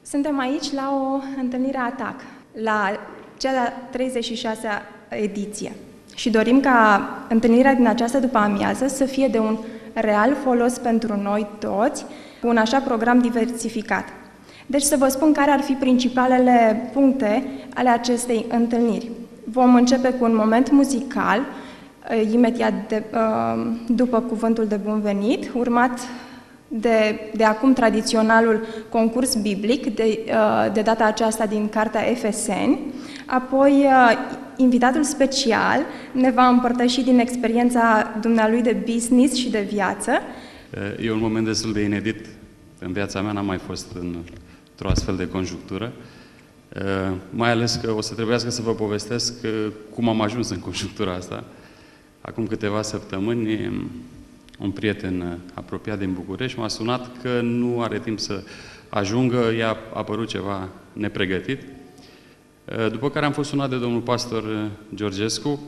Suntem aici la o întâlnire ATAC, la cea de-a 36-a ediție. Și dorim ca întâlnirea din această după-amiază să fie de un real folos pentru noi toți, cu un așa program diversificat. Deci să vă spun care ar fi principalele puncte ale acestei întâlniri. Vom începe cu un moment muzical, imediat după cuvântul de bun venit, urmat de acum tradiționalul concurs biblic, de data aceasta din Cartea Efeseni. Apoi, invitatul special ne va împărtăși din experiența dumnealui de business și de viață. E un moment destul de inedit. În viața mea n-am mai fost într-o astfel de conjunctură. Mai ales că o să trebuiască să vă povestesc cum am ajuns în conjunctura asta. Acum câteva săptămâni, un prieten apropiat din București m-a sunat că nu are timp să ajungă, i-a apărut ceva nepregătit. După care am fost sunat de domnul pastor Georgescu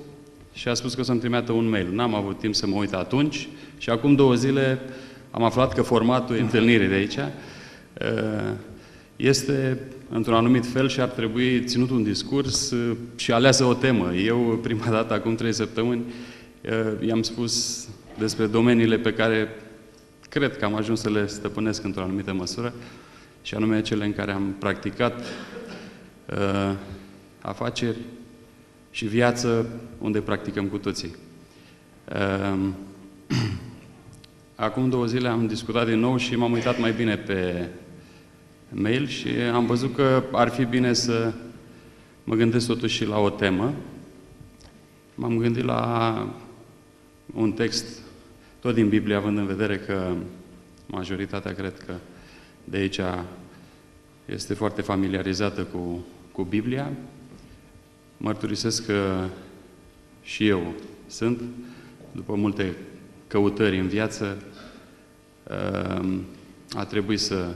și a spus că o să-mi trimită un mail. N-am avut timp să mă uit atunci și acum 2 zile am aflat că formatul întâlnirii de aici este într-un anumit fel și ar trebui ținut un discurs și aleasă o temă. Eu, prima dată, acum 3 săptămâni, i-am spus despre domeniile pe care cred că am ajuns să le stăpânesc într-o anumită măsură, și anume cele în care am practicat afaceri și viață, unde practicăm cu toții. Acum 2 zile am discutat din nou și m-am uitat mai bine pe mail și am văzut că ar fi bine să mă gândesc totuși și la o temă. M-am gândit la un text tot din Biblie, având în vedere că majoritatea cred că de aici este foarte familiarizată cu Biblia. Mărturisesc că și eu sunt, după multe căutări în viață, a trebuit să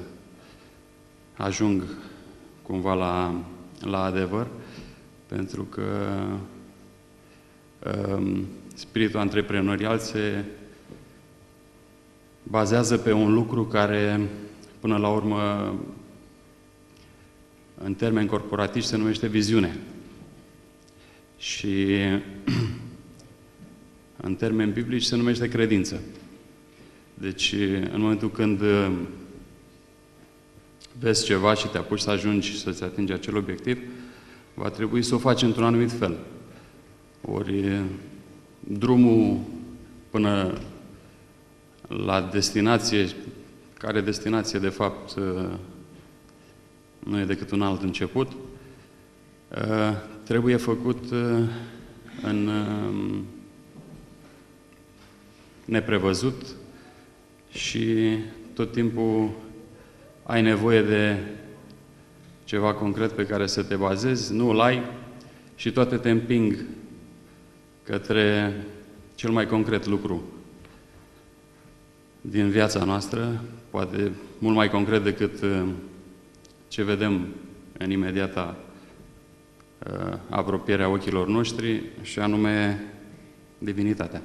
ajung cumva la adevăr, pentru că spiritul antreprenorial se bazează pe un lucru care, până la urmă, în termeni corporativi se numește viziune. Și în termeni biblici se numește credință. Deci, în momentul când vezi ceva și te apuci să ajungi să-ți atingi acel obiectiv, va trebui să o faci într-un anumit fel. Ori drumul până la destinație, care destinație de fapt nu e decât un alt început, trebuie făcut în neprevăzut și tot timpul ai nevoie de ceva concret pe care să te bazezi, nu îl ai și toate te împing către cel mai concret lucru din viața noastră, poate mult mai concret decât ce vedem în imediata apropierea ochilor noștri, și anume divinitatea.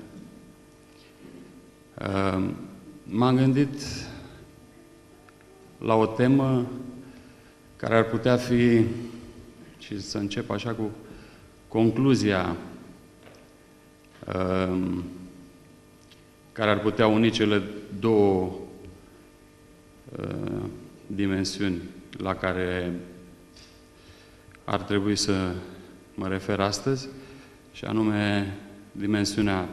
M-am gândit la o temă care ar putea fi, și să încep așa cu concluzia, care ar putea uni cele 2 dimensiuni la care ar trebui să mă refer astăzi, și anume dimensiunea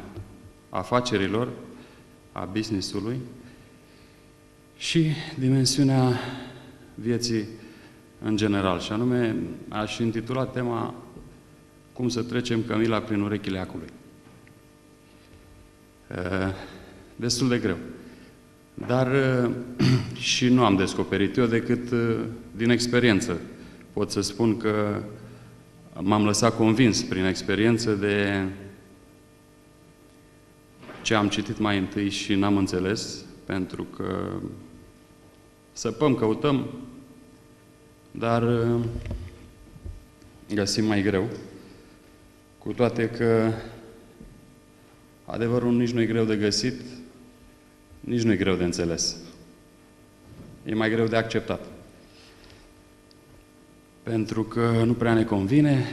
afacerilor, a business-ului, și dimensiunea vieții în general. Și anume, aș intitula tema Cum să trecem cămila prin urechile acului. Destul de greu. Dar și nu am descoperit eu decât din experiență. Pot să spun că m-am lăsat convins prin experiență de ce am citit mai întâi și n-am înțeles, pentru că săpăm, căutăm, dar găsim mai greu. Cu toate că adevărul nici nu e greu de găsit, nici nu e greu de înțeles. E mai greu de acceptat. pentru că nu prea ne convine,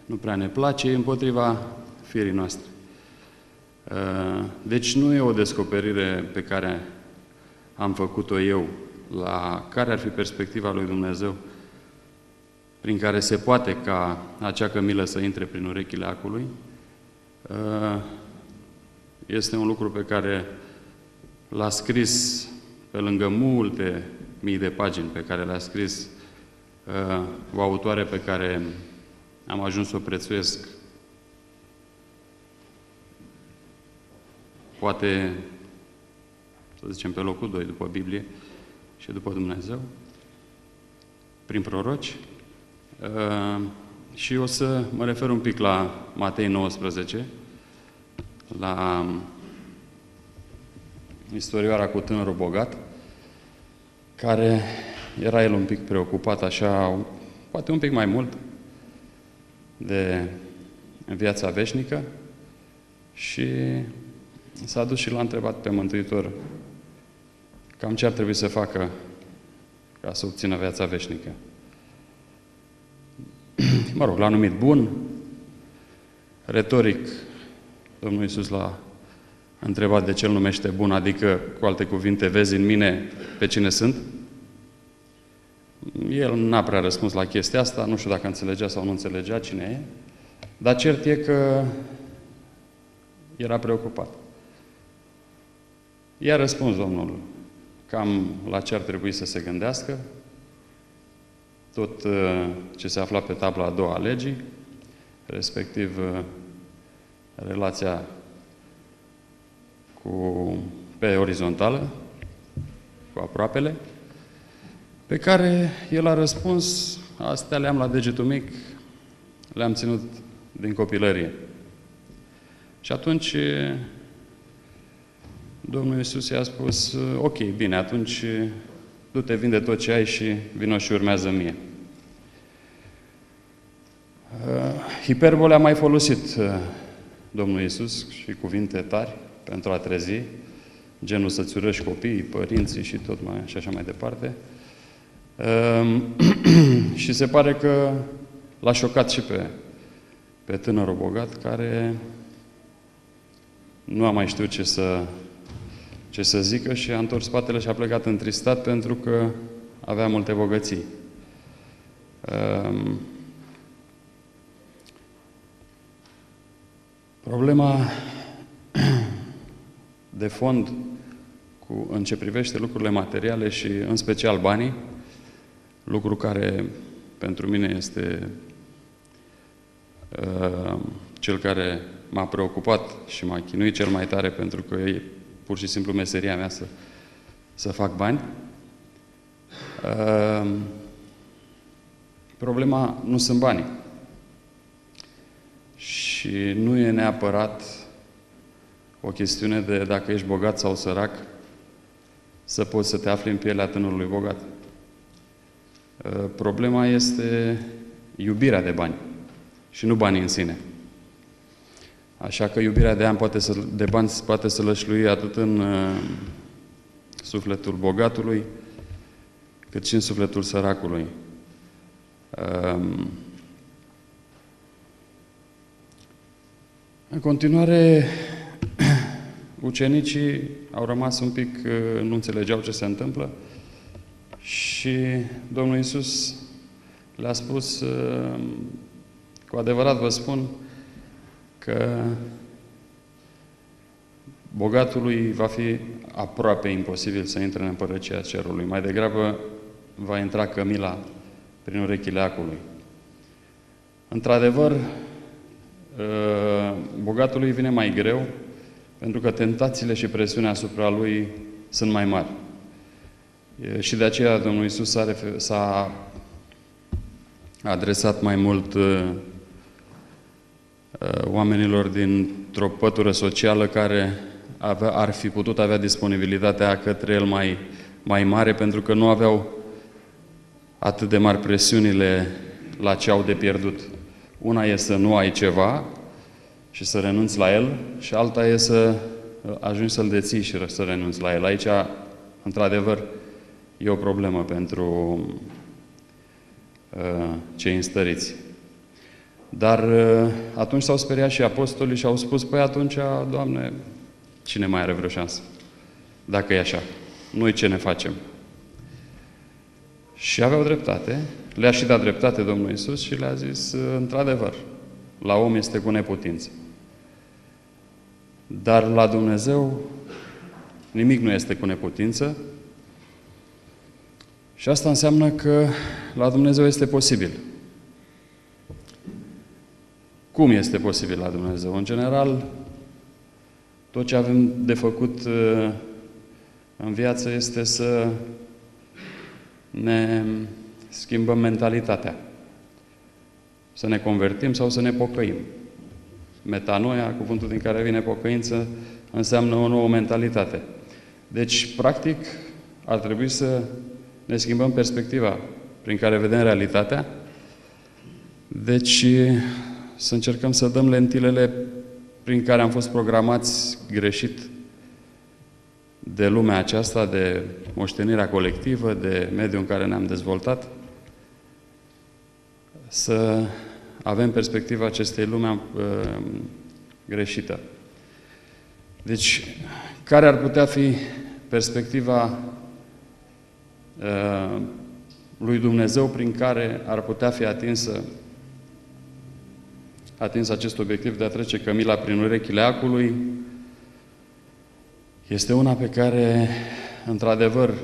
nu prea ne place, împotriva firii noastre. Deci nu e o descoperire pe care am făcut-o eu, la care ar fi perspectiva lui Dumnezeu, prin care se poate ca acea cămilă să intre prin urechile acului. Este un lucru pe care l-a scris pe lângă multe mii de pagini pe care le-a scris o autoare pe care am ajuns să o prețuiesc, poate, să zicem, pe locul 2 după Biblie și după Dumnezeu, prin proroci. Și o să mă refer un pic la Matei 19, la istorioara cu tânărul bogat, care era el un pic preocupat, așa, poate un pic mai mult, de viața veșnică și s-a dus și l-a întrebat pe Mântuitor cam ce ar trebui să facă ca să obțină viața veșnică. Mă rog, l-a numit bun. Retoric, Domnul Iisus l-a întrebat de ce îl numește bun, adică, cu alte cuvinte, vezi în mine pe cine sunt? El n-a prea răspuns la chestia asta, nu știu dacă înțelegea sau nu înțelegea cine e, dar cert e că era preocupat. I-a răspuns Domnul cam la ce ar trebui să se gândească, tot ce se afla pe tabla a doua a legii, respectiv relația pe orizontală, cu aproapele, pe care el a răspuns, astea le-am la degetul mic, le-am ținut din copilărie. Și atunci Domnul Iisus i-a spus, ok, bine, atunci du-te, vinde tot ce ai și vino și urmează mie. Hiperbole a mai folosit Domnul Iisus și cuvinte tari pentru a trezi, genul să-ți urăști copiii, părinții și tot mai și așa mai departe. Și se pare că l-a șocat și pe tânărul bogat, care nu a mai știut ce să zică și a întors spatele și a plecat întristat pentru că avea multe bogății. Problema de fond în ce privește lucrurile materiale și în special banii, lucru care pentru mine este cel care m-a preocupat și m-a chinuit cel mai tare, pentru că e pur și simplu meseria mea să fac bani. Problema nu sunt banii. Și nu e neapărat o chestiune de dacă ești bogat sau sărac, să poți să te afli în pielea tânărului bogat. Problema este iubirea de bani și nu banii în sine. Așa că iubirea de bani poate să lășlui atât în sufletul bogatului, cât și în sufletul săracului. În continuare, ucenicii au rămas un pic, nu înțelegeau ce se întâmplă și Domnul Iisus le-a spus, cu adevărat vă spun că bogatului va fi aproape imposibil să intre în împărăția cerului. Mai degrabă va intra cămila prin urechile acului. Într-adevăr, bogatului vine mai greu, pentru că tentațiile și presiunea asupra lui sunt mai mari. Și de aceea Domnul Iisus s-a adresat mai mult oamenilor dintr-o pătură socială care ar fi putut avea disponibilitatea către el mai mare, pentru că nu aveau atât de mari presiunile la ce au de pierdut. Una e să nu ai ceva și să renunți la el, și alta e să ajungi să-l deții și să renunți la el. Aici, într-adevăr, e o problemă pentru cei înstăriți. Dar atunci s-au speriat și apostolii și au spus, păi atunci, Doamne, cine mai are vreo șansă? Dacă e așa, noi ce ne facem? Și aveau dreptate, le-a și dat dreptate Domnul Iisus și le-a zis, într-adevăr, la om este cu neputință. Dar la Dumnezeu nimic nu este cu neputință și asta înseamnă că la Dumnezeu este posibil. Cum este posibil la Dumnezeu? În general, tot ce avem de făcut în viață este să ne schimbăm mentalitatea. Să ne convertim sau să ne pocăim. Metanoia, cuvântul din care vine pocăință, înseamnă o nouă mentalitate. Deci, practic, ar trebui să ne schimbăm perspectiva prin care vedem realitatea. Deci, să încercăm să dăm lentilele prin care am fost programați greșit de lumea aceasta, de moștenirea colectivă, de mediul în care ne-am dezvoltat, să avem perspectiva acestei lumi greșită. Deci, care ar putea fi perspectiva lui Dumnezeu prin care ar putea fi atins acest obiectiv de a trece cămila prin urechile acului? Este una pe care, într-adevăr,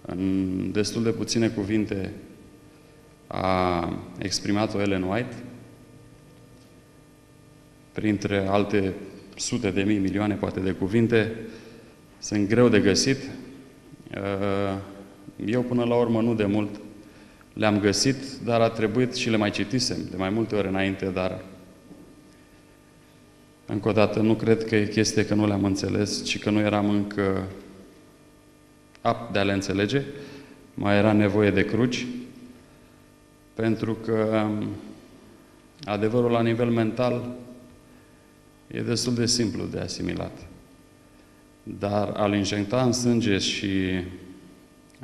în destul de puține cuvinte a exprimat-o Ellen White, printre alte sute de mii, milioane, poate, de cuvinte, sunt greu de găsit. Eu, până la urmă, nu de mult le-am găsit, dar a trebuit și le mai citisem de mai multe ori înainte, dar încă o dată, nu cred că e chestie că nu le-am înțeles, ci că nu eram încă apt de a le înțelege. Mai era nevoie de cruci, pentru că adevărul la nivel mental e destul de simplu de asimilat. Dar a-l injecta în sânge și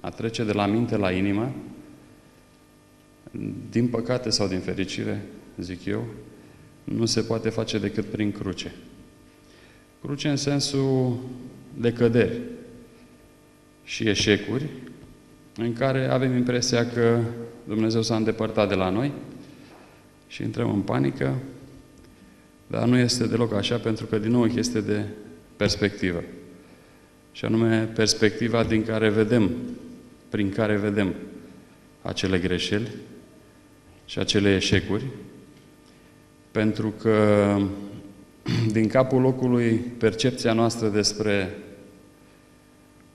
a trece de la minte la inimă, din păcate sau din fericire, zic eu, nu se poate face decât prin cruce. Cruce în sensul de căderi și eșecuri, în care avem impresia că Dumnezeu s-a îndepărtat de la noi și intrăm în panică, dar nu este deloc așa, pentru că din nou este de perspectivă. Și anume perspectiva prin care vedem acele greșeli și acele eșecuri, pentru că din capul locului percepția noastră despre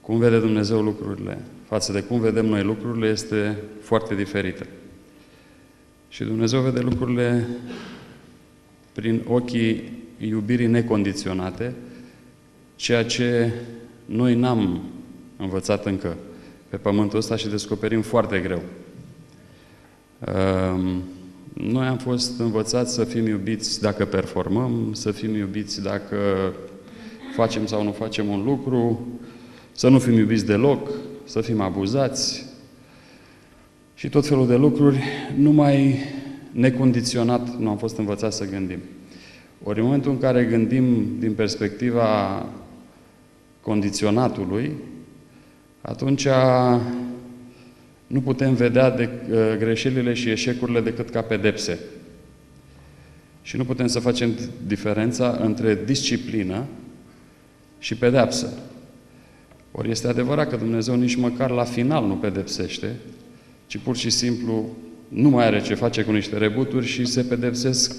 cum vede Dumnezeu lucrurile față de cum vedem noi lucrurile este foarte diferită. Și Dumnezeu vede lucrurile prin ochii iubirii necondiționate, ceea ce noi n-am învățat încă pe pământul ăsta și descoperim foarte greu. Noi am fost învățați să fim iubiți dacă performăm, să fim iubiți dacă facem sau nu facem un lucru, să nu fim iubiți deloc, să fim abuzați și tot felul de lucruri. Numai necondiționat nu am fost învățați să gândim. Ori în momentul în care gândim din perspectiva condiționatului, atunci nu putem vedea greșelile și eșecurile decât ca pedepse. Și nu putem să facem diferența între disciplină și pedeapsă. Ori este adevărat că Dumnezeu nici măcar la final nu pedepsește, ci pur și simplu nu mai are ce face cu niște rebuturi și se pedepsesc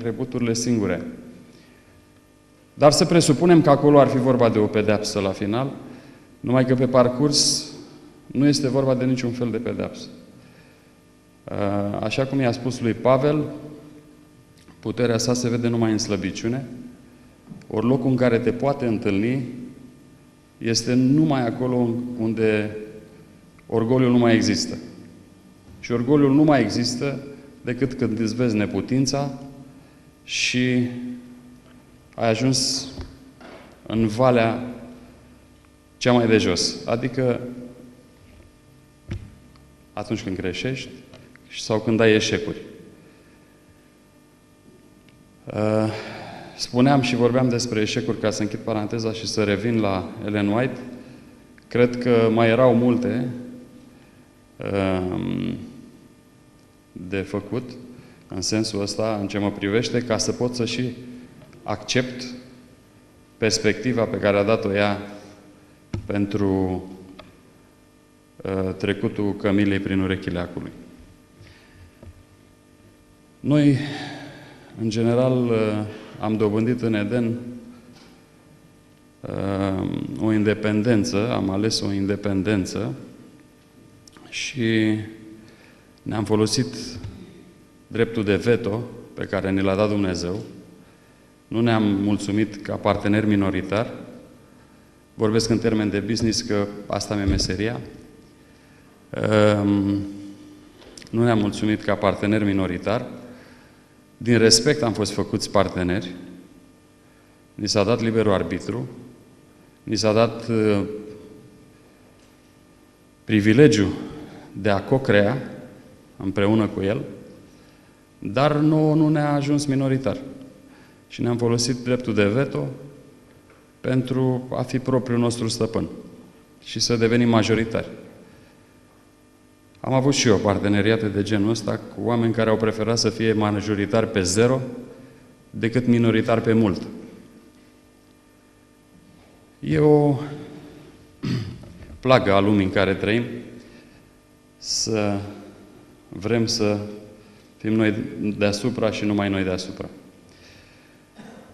rebuturile singure. Dar să presupunem că acolo ar fi vorba de o pedeapsă la final, numai că pe parcurs nu este vorba de niciun fel de pedeapsă. Așa cum i-a spus lui Pavel, puterea sa se vede numai în slăbiciune, ori locul în care te poate întâlni este numai acolo unde orgoliul nu mai există. Și orgoliul nu mai există decât când îți vezi neputința și ai ajuns în valea cea mai de jos. Adică atunci când greșești sau când ai eșecuri. Spuneam și vorbeam despre eșecuri, ca să închid paranteza și să revin la Ellen White. Cred că mai erau multe de făcut în sensul ăsta, în ce mă privește, ca să pot să și accept perspectiva pe care a dat-o ea pentru trecutul Cămilei prin urechile acului. Noi, în general, am dobândit în Eden o independență, am ales o independență și ne-am folosit dreptul de veto pe care ne l-a dat Dumnezeu. Nu ne-am mulțumit ca partener minoritar. Vorbesc în termen de business, că asta mi-e meseria. Nu ne-am mulțumit ca partener minoritar. Din respect am fost făcuți parteneri. Ni s-a dat liberul arbitru. Ni s-a dat privilegiul de a co-crea împreună cu El, dar nu ne-a ajuns minoritar. Și ne-am folosit dreptul de veto pentru a fi propriul nostru stăpân și să devenim majoritari. Am avut și eu parteneriate de genul ăsta cu oameni care au preferat să fie majoritari pe 0 decât minoritari pe mult. E o plagă a lumii în care trăim să vrem să fim noi deasupra și numai noi deasupra.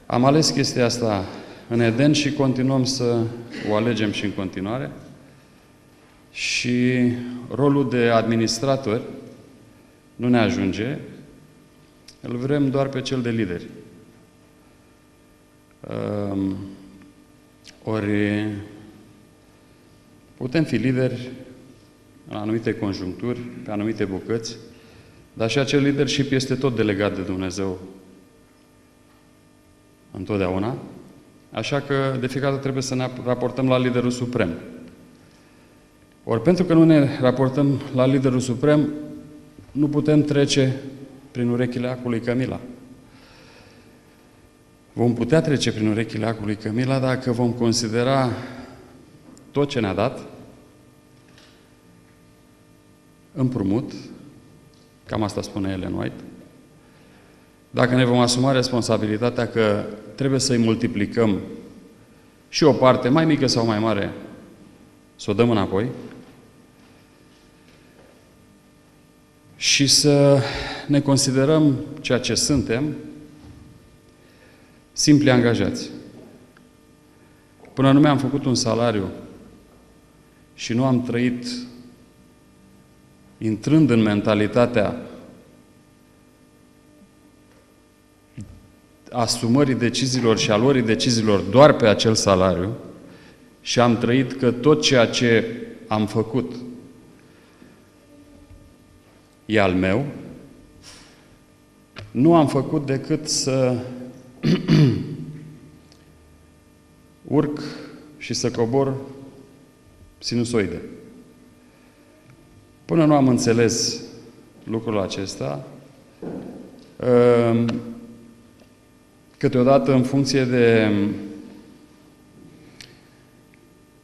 Am ales chestia asta în Eden și continuăm să o alegem și în continuare. Și rolul de administrator nu ne ajunge, îl vrem doar pe cel de lideri. Ori putem fi lideri în anumite conjuncturi, pe anumite bucăți, dar și acel leadership este tot delegat de Dumnezeu întotdeauna, așa că de fiecare dată trebuie să ne raportăm la liderul suprem. Ori pentru că nu ne raportăm la liderul suprem, nu putem trece prin urechile acului Cămila. Vom putea trece prin urechile acului Cămila dacă vom considera tot ce ne-a dat împrumut, cam asta spune Ellen White, dacă ne vom asuma responsabilitatea că trebuie să-i multiplicăm și o parte, mai mică sau mai mare, să o dăm înapoi, și să ne considerăm ceea ce suntem, simpli angajați. Până nu mi-am făcut un salariu și nu am trăit intrând în mentalitatea asumării deciziilor și a luării deciziilor doar pe acel salariu și am trăit că tot ceea ce am făcut e al meu, nu am făcut decât să urc și să cobor sinusoide. Până nu am înțeles lucrul acesta, câteodată în funcție de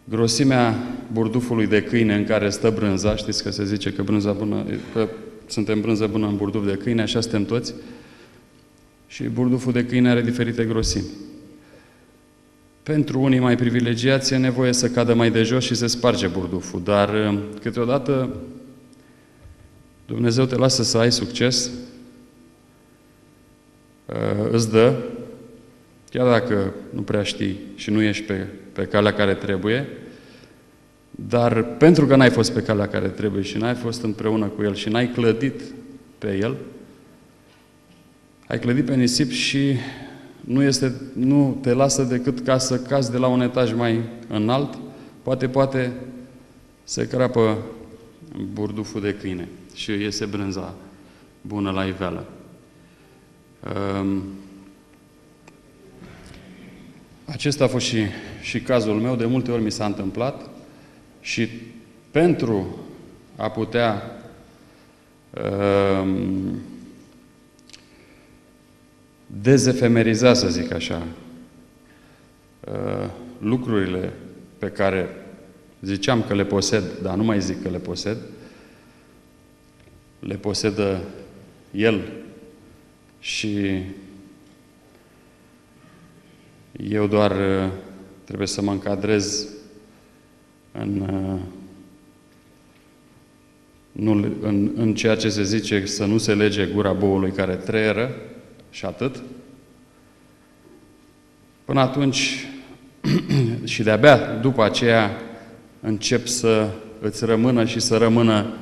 grosimea burdufului de câine în care stă brânza, știți că se zice că brânza bună, că suntem brânză bună în burduf de câine, așa suntem toți, și burduful de câine are diferite grosimi. Pentru unii mai privilegiați e nevoie să cadă mai de jos și se sparge burduful, dar câteodată Dumnezeu te lasă să ai succes, îți dă, chiar dacă nu prea știi și nu ești pe calea care trebuie, dar pentru că n-ai fost pe calea care trebuie și n-ai fost împreună cu El și n-ai clădit pe El, ai clădit pe nisip și nu te lasă decât ca să cazi de la un etaj mai înalt, poate se crapă burduful de câine și iese brânza bună la iveală. Acesta a fost și cazul meu, de multe ori mi s-a întâmplat și pentru a putea dezefemeriza, să zic așa, lucrurile pe care ziceam că le posed, dar nu mai zic că le posed, le posedă el și eu doar trebuie să mă încadrez în ceea ce se zice să nu se lege gura boului care treieră și atât. Până atunci și de-abia după aceea încep să îți rămână și să rămână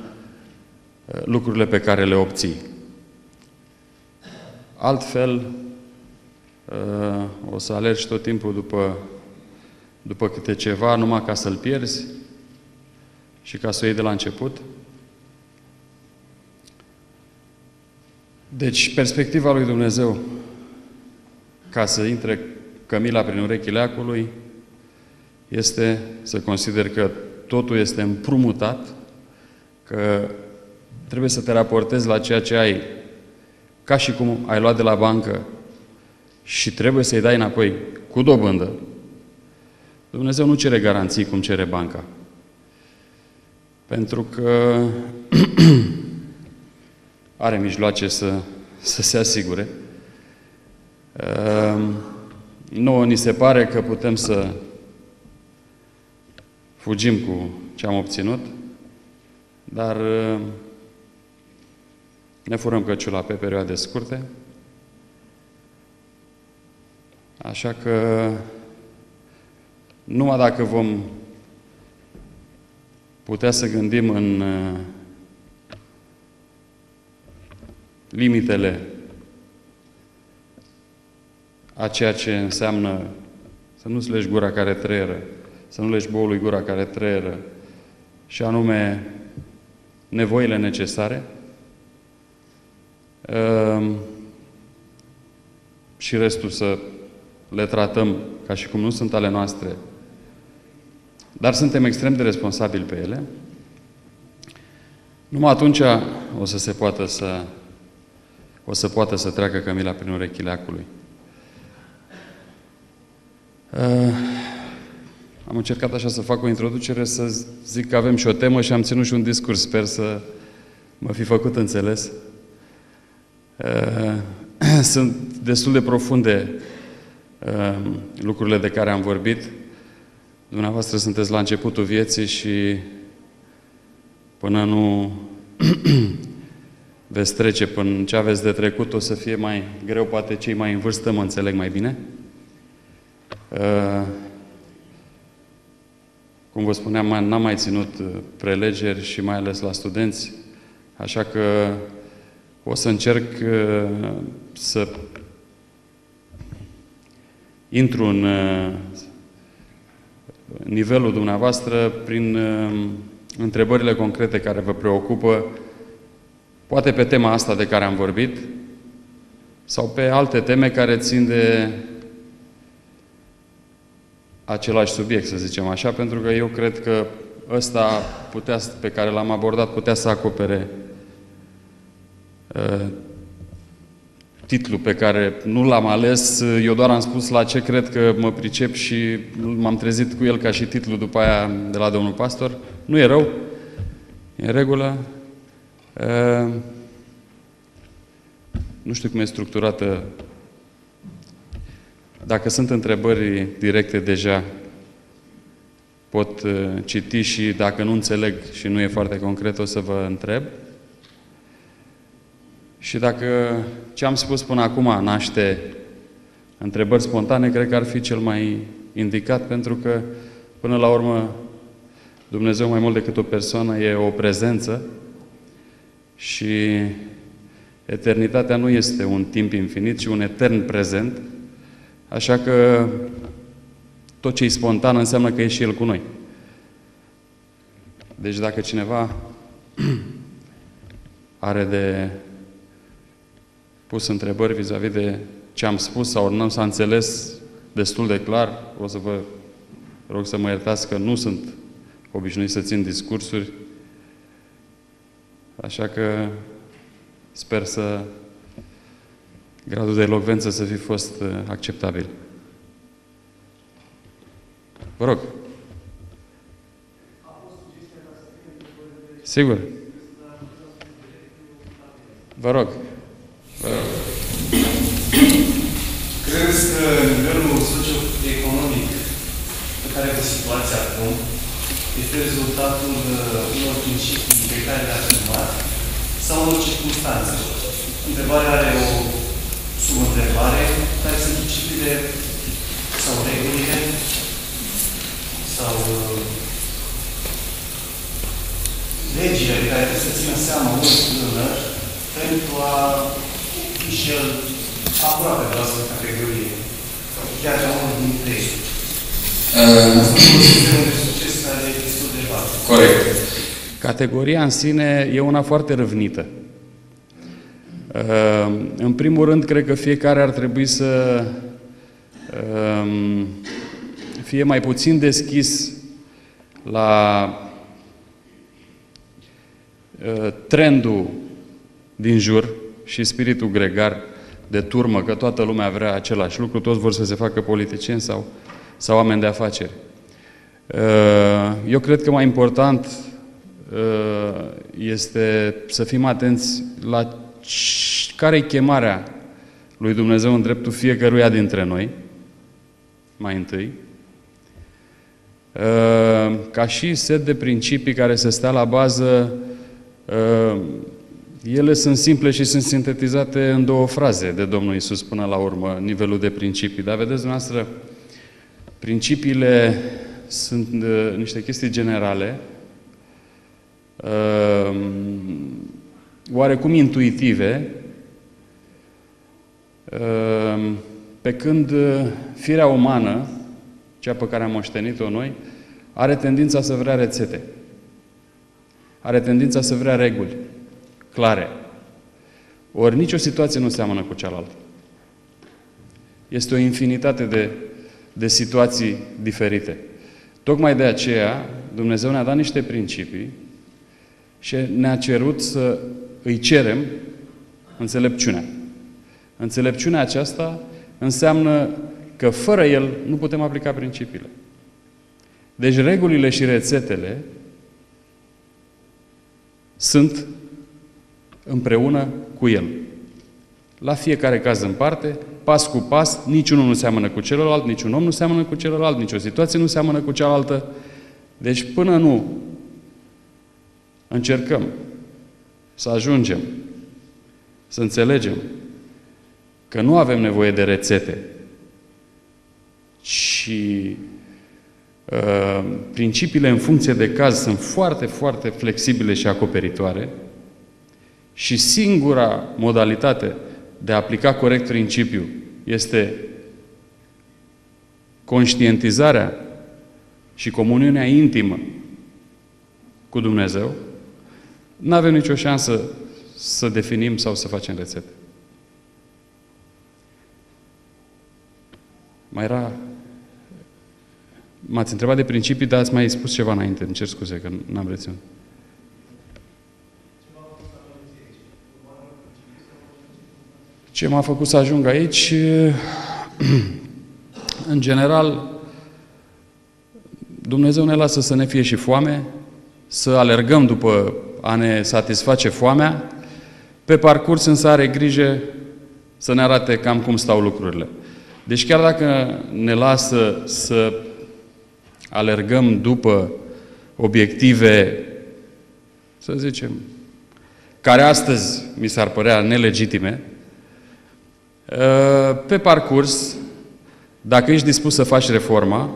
lucrurile pe care le obții. Altfel, o să alergi tot timpul după câte ceva, numai ca să-l pierzi și ca să o iei de la început. Deci, perspectiva lui Dumnezeu, ca să intre cămila prin urechile acului, este să consider că totul este împrumutat, că trebuie să te raportezi la ceea ce ai, ca și cum ai luat de la bancă și trebuie să-i dai înapoi cu dobândă. Dumnezeu nu cere garanții cum cere banca. Pentru că are mijloace să se asigure. Nouă ni se pare că putem să fugim cu ce am obținut, dar ne furăm căciula pe perioade scurte. Așa că numai dacă vom putea să gândim în limitele a ceea ce înseamnă să nu-ți legi gura care treieră, să nu legi boului gura care treieră, și anume nevoile necesare, și restul să le tratăm ca și cum nu sunt ale noastre, dar suntem extrem de responsabili pe ele, numai atunci o să poată să treacă cămila prin urechile acului. Am încercat așa să fac o introducere, să zic că avem și o temă și am ținut și un discurs. Sper să mă fi făcut înțeles. Sunt destul de profunde lucrurile de care am vorbit. Dumneavoastră sunteți la începutul vieții și până nu veți trece până ce aveți de trecut, o să fie mai greu, poate cei mai în vârstă mă înțeleg mai bine. Cum vă spuneam, n-am mai ținut prelegeri și mai ales la studenți, așa că o să încerc să intru în nivelul dumneavoastră prin întrebările concrete care vă preocupă, poate pe tema asta de care am vorbit, sau pe alte teme care țin de același subiect, să zicem așa, pentru că eu cred că ăsta pe care l-am abordat putea să acopere titlul pe care nu l-am ales, eu doar am spus la ce cred că mă pricep și m-am trezit cu el ca și titlu după aia de la domnul pastor. Nu e rău, e în regulă. Nu știu cum e structurată. Dacă sunt întrebări directe deja, pot citi și dacă nu înțeleg și nu e foarte concret, o să vă întreb. Și dacă ce am spus până acum naște întrebări spontane, cred că ar fi cel mai indicat, pentru că, până la urmă, Dumnezeu, mai mult decât o persoană, e o prezență și eternitatea nu este un timp infinit, ci un etern prezent, așa că tot ce e spontan înseamnă că e și El cu noi. Deci dacă cineva are de pus întrebări vis-a-vis de ce am spus sau nu s-a înțeles destul de clar, o să vă rog să mă iertați că nu sunt obișnuit să țin discursuri, așa că Sper să gradul de elocvență să fi fost acceptabil. Vă rog. Sigur. Vă rog. Credeți că nivelul socioeconomic pe care vă situați acum este rezultatul unor principii pe care le-ați urmat sau unor circunstanțe? Întrebarea are o subîntrebare. Care sunt principiile sau regulile sau legile de care trebuie să țină seama un tânăr pentru a fi și el aproape de astfel categorie. Chiar ca unul dintre ei. Asta nu este un sistem de succes care e destul de vast. Corect. Categoria în sine e una foarte răvnită. În primul rând, cred că fiecare ar trebui să fie mai puțin deschis la trendul din jur și spiritul gregar de turmă, că toată lumea vrea același lucru, toți vor să se facă politicieni sau oameni de afaceri. Eu cred că mai important este să fim atenți la care-i chemarea lui Dumnezeu în dreptul fiecăruia dintre noi, mai întâi, ca și set de principii care să stea la bază. Ele sunt simple și sunt sintetizate în două fraze de Domnul Iisus până la urmă, nivelul de principii. Dar vedeți dumneavoastră, principiile sunt niște chestii generale, oarecum intuitive, pe când firea umană, cea pe care am moștenit-o noi, are tendința să vrea rețete. Are tendința să vrea reguli clare. Ori nicio situație nu seamănă cu cealaltă. Este o infinitate de situații diferite. Tocmai de aceea, Dumnezeu ne-a dat niște principii și ne-a cerut să îi cerem înțelepciunea. Înțelepciunea aceasta înseamnă că fără El nu putem aplica principiile. Deci regulile și rețetele sunt împreună cu El. La fiecare caz în parte, pas cu pas, niciunul nu seamănă cu celălalt, niciun om nu seamănă cu celălalt, nicio situație nu seamănă cu cealaltă. Deci până nu încercăm să ajungem, să înțelegem că nu avem nevoie de rețete, și principiile în funcție de caz sunt foarte, foarte flexibile și acoperitoare și singura modalitate de a aplica corect principiul este conștientizarea și comuniunea intimă cu Dumnezeu, nu avem nicio șansă să definim sau să facem rețete. Mai era... M-ați întrebat de principii, dar ați mai spus ceva înainte. Îmi cer scuze că n-am reținut. Ce m-a făcut să ajung aici? În general, Dumnezeu ne lasă să ne fie și foame, să alergăm după a ne satisface foamea, pe parcurs însă are grijă să ne arate cam cum stau lucrurile. Deci chiar dacă ne lasă să alergăm după obiective, să zicem, care astăzi mi s-ar părea nelegitime, pe parcurs, dacă ești dispus să faci reforma,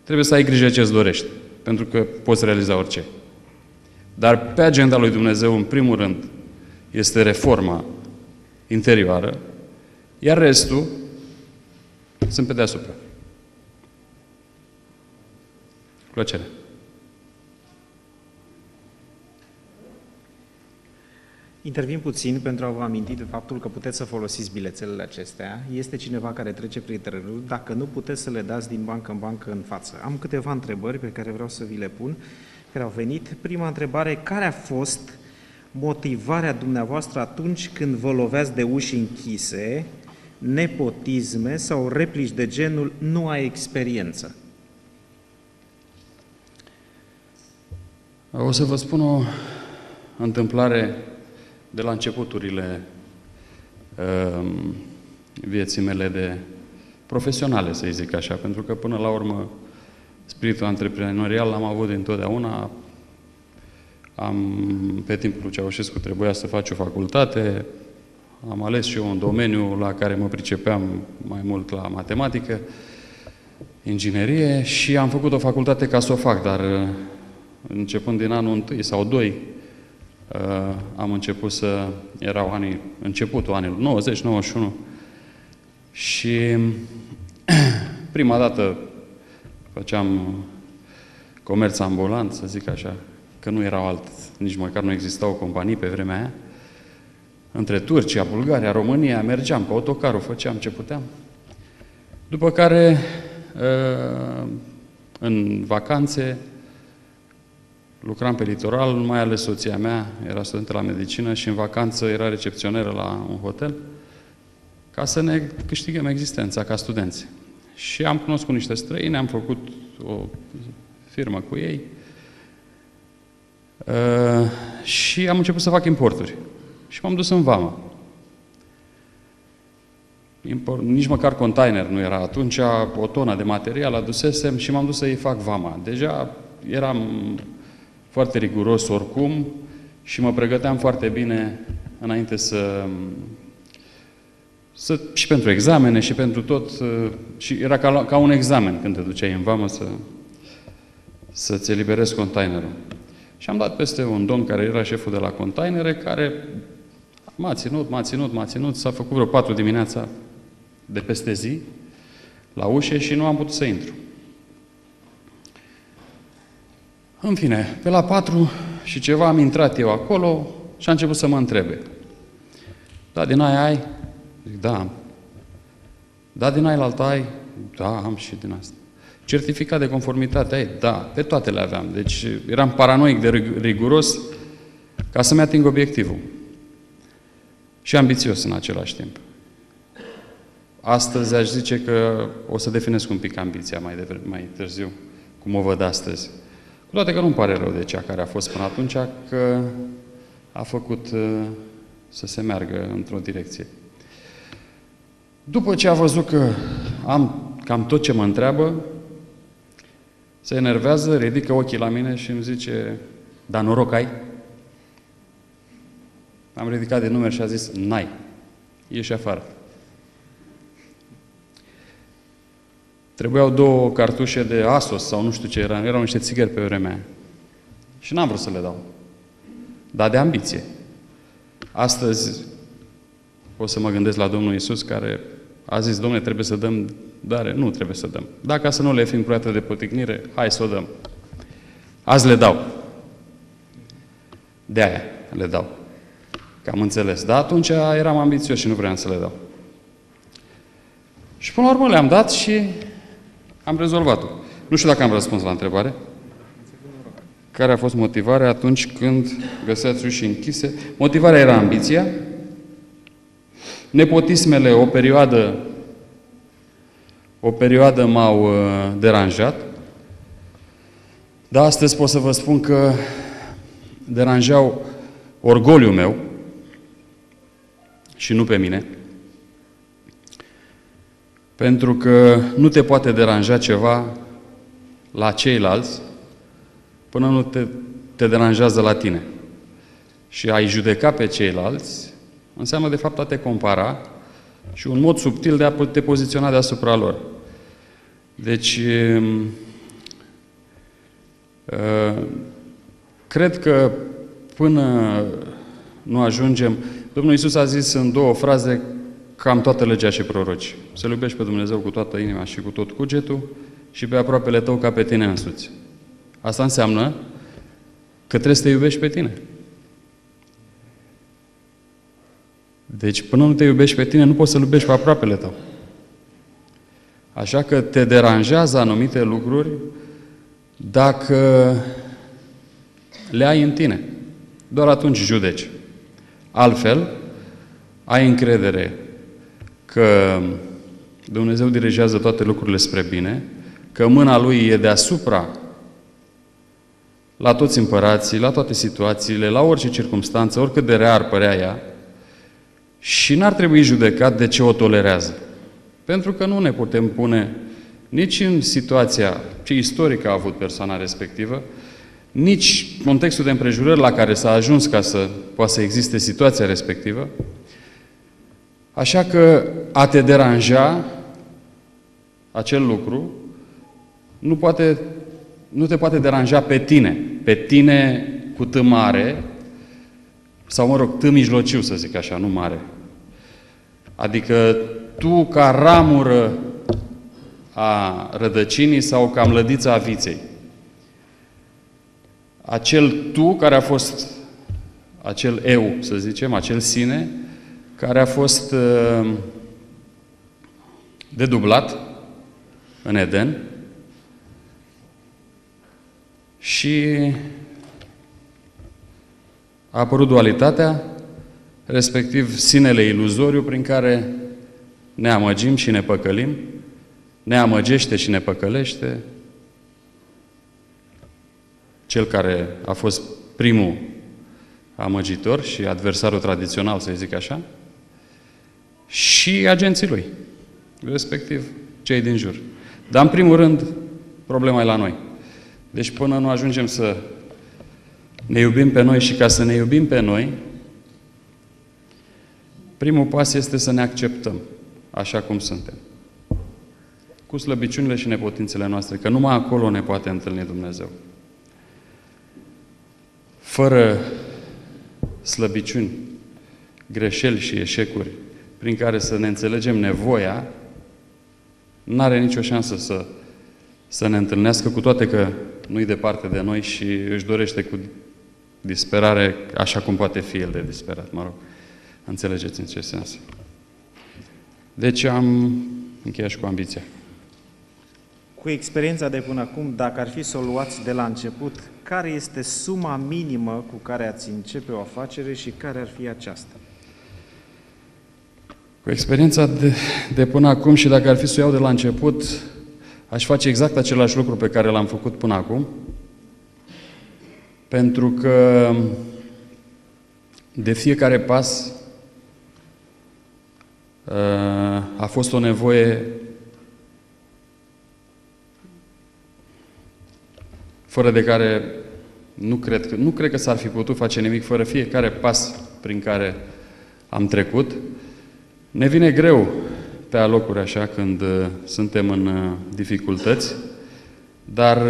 trebuie să ai grijă ce îți dorești, pentru că poți realiza orice. Dar pe agenda lui Dumnezeu, în primul rând, este reforma interioară, iar restul sunt pe deasupra. Plăcere. Intervin puțin pentru a vă aminti de faptul că puteți să folosiți bilețelele acestea. Este cineva care trece prin terenul, dacă nu puteți să le dați din bancă în bancă în față. Am câteva întrebări pe care vreau să vi le pun, care au venit. Prima întrebare, care a fost motivarea dumneavoastră atunci când vă loveați de uși închise, nepotisme sau replici de genul nu ai experiență? O să vă spun o întâmplare de la începuturile vieții mele de profesionale, să zic așa, pentru că până la urmă spiritul antreprenorial l-am avut dintotdeauna. Pe timpul lui Ceaușescu trebuia să fac o facultate, am ales și eu un domeniu la care mă pricepeam mai mult, la matematică, inginerie, și am făcut o facultate ca să o fac, dar începând din anul 1 sau 2, am început erau începutul anilor 90, 91, și prima dată făceam comerț ambulant, să zic așa, că nu erau nici măcar nu existau companii pe vremea aia. Între Turcia, Bulgaria, România, mergeam cu autocarul, făceam ce puteam. După care, în vacanțe, lucram pe litoral, mai ales soția mea era studentă la medicină și în vacanță era recepționeră la un hotel, ca să ne câștigăm existența ca studenți. Și am cunoscut niște străini, am făcut o firmă cu ei și am început să fac importuri. Și m-am dus în vamă. Nici măcar container nu era atunci, o tonă de material adusesem și m-am dus să-i fac vama. Deja eram foarte riguros oricum și mă pregăteam foarte bine înainte și pentru examene și pentru tot. Și era ca un examen când te duceai în vamă să-ți eliberezi containerul. Și am dat peste un domn care era șeful de la containere, care m-a ținut, s-a făcut vreo 4 dimineața de peste zi la ușe și nu am putut să intru. În fine, pe la 4 și ceva am intrat eu acolo și a început să mă întrebe. Da, din aia ai? Zic, da, am. Da, din aia alta ai? Da, am și din asta. Certificat de conformitate ai? Da, pe toate le aveam. Deci eram paranoic de riguros ca să-mi ating obiectivul. Și ambițios în același timp. Astăzi aș zice că o să definesc un pic ambiția mai târziu, cum o văd astăzi. Cu toate că nu-mi pare rău de cea care a fost până atunci, că a făcut să se meargă într-o direcție. După ce a văzut că am cam tot ce mă întreabă, se enervează, ridică ochii la mine și îmi zice, dar noroc ai? Am ridicat de numeri și a zis, n-ai, ieși afară. Trebuiau 2 cartușe de Asos sau nu știu ce erau niște țigări pe vremea aia. Și n-am vrut să le dau. Dar de ambiție. Astăzi o să mă gândesc la Domnul Iisus, care a zis, Dom'le, trebuie să dăm dare? Nu trebuie să dăm. Dacă să nu le fim proiecte de poticnire, hai să o dăm. Azi le dau. De aia le dau. Că am înțeles. Dar atunci eram ambițios și nu vreau să le dau. Și până la urmă le-am dat și am rezolvat-o. Nu știu dacă am răspuns la întrebare. Care a fost motivarea atunci când găseați uși închise? Motivarea era ambiția. Nepotismele o perioadă m-au deranjat. Dar astăzi pot să vă spun că deranjau orgoliul meu și nu pe mine. Pentru că nu te poate deranja ceva la ceilalți până nu te deranjează la tine. Și a-i judeca pe ceilalți înseamnă de fapt a te compara și un mod subtil de a te poziționa deasupra lor. Deci, cred că până nu ajungem... Domnul Iisus a zis în 2 fraze cam toată legea și proroci. Să-L iubești pe Dumnezeu cu toată inima și cu tot cugetul și pe aproapele tău ca pe tine însuți. Asta înseamnă că trebuie să te iubești pe tine. Deci până nu te iubești pe tine, nu poți să-L iubești pe aproapele tău. Așa că te deranjează anumite lucruri dacă le ai în tine. doar atunci judeci. Altfel, ai încredere că Dumnezeu dirigează toate lucrurile spre bine, că mâna Lui e deasupra la toți împărații, la toate situațiile, la orice circumstanță, oricât de rea ar părea ea, și n-ar trebui judecat de ce o tolerează. Pentru că nu ne putem pune nici în situația ce istorică a avut persoana respectivă, nici contextul de împrejurări la care s-a ajuns ca să poată să existe situația respectivă. Așa că a te deranja acel lucru nu te poate deranja pe tine cu T mare, sau mă rog, T mijlociu, să zic așa, nu mare. Adică tu ca ramură a rădăcinii sau ca mlădița a viței. Acel tu care a fost, acel eu, să zicem, acel sine, care a fost dedublat în Eden și a apărut dualitatea, respectiv sinele iluzoriu prin care ne amăgim și ne păcălim, ne amăgește și ne păcălește. Cel care a fost primul amăgitor și adversarul tradițional, să zic așa, și agenții lui, respectiv cei din jur. Dar, în primul rând, problema e la noi. Deci, până nu ajungem să ne iubim pe noi și ca să ne iubim pe noi, primul pas este să ne acceptăm așa cum suntem. Cu slăbiciunile și nepotințele noastre, că numai acolo ne poate întâlni Dumnezeu. Fără slăbiciuni, greșeli și eșecuri prin care să ne înțelegem nevoia, n-are nicio șansă să ne întâlnească, cu toate că nu-i departe de noi și își dorește cu disperare, așa cum poate fi el de disperat, mă rog. Înțelegeți în ce sens. Deci am încheiat și cu ambiția. Cu experiența de până acum, dacă ar fi să o luați de la început, care este suma minimă cu care ați începe o afacere și care ar fi aceasta? Cu experiența de până acum și dacă ar fi să o iau de la început, aș face exact același lucru pe care l-am făcut până acum, pentru că de fiecare pas a fost o nevoie fără de care nu cred că s-ar fi putut face nimic fără fiecare pas prin care am trecut. Ne vine greu pe alocuri așa când suntem în dificultăți, dar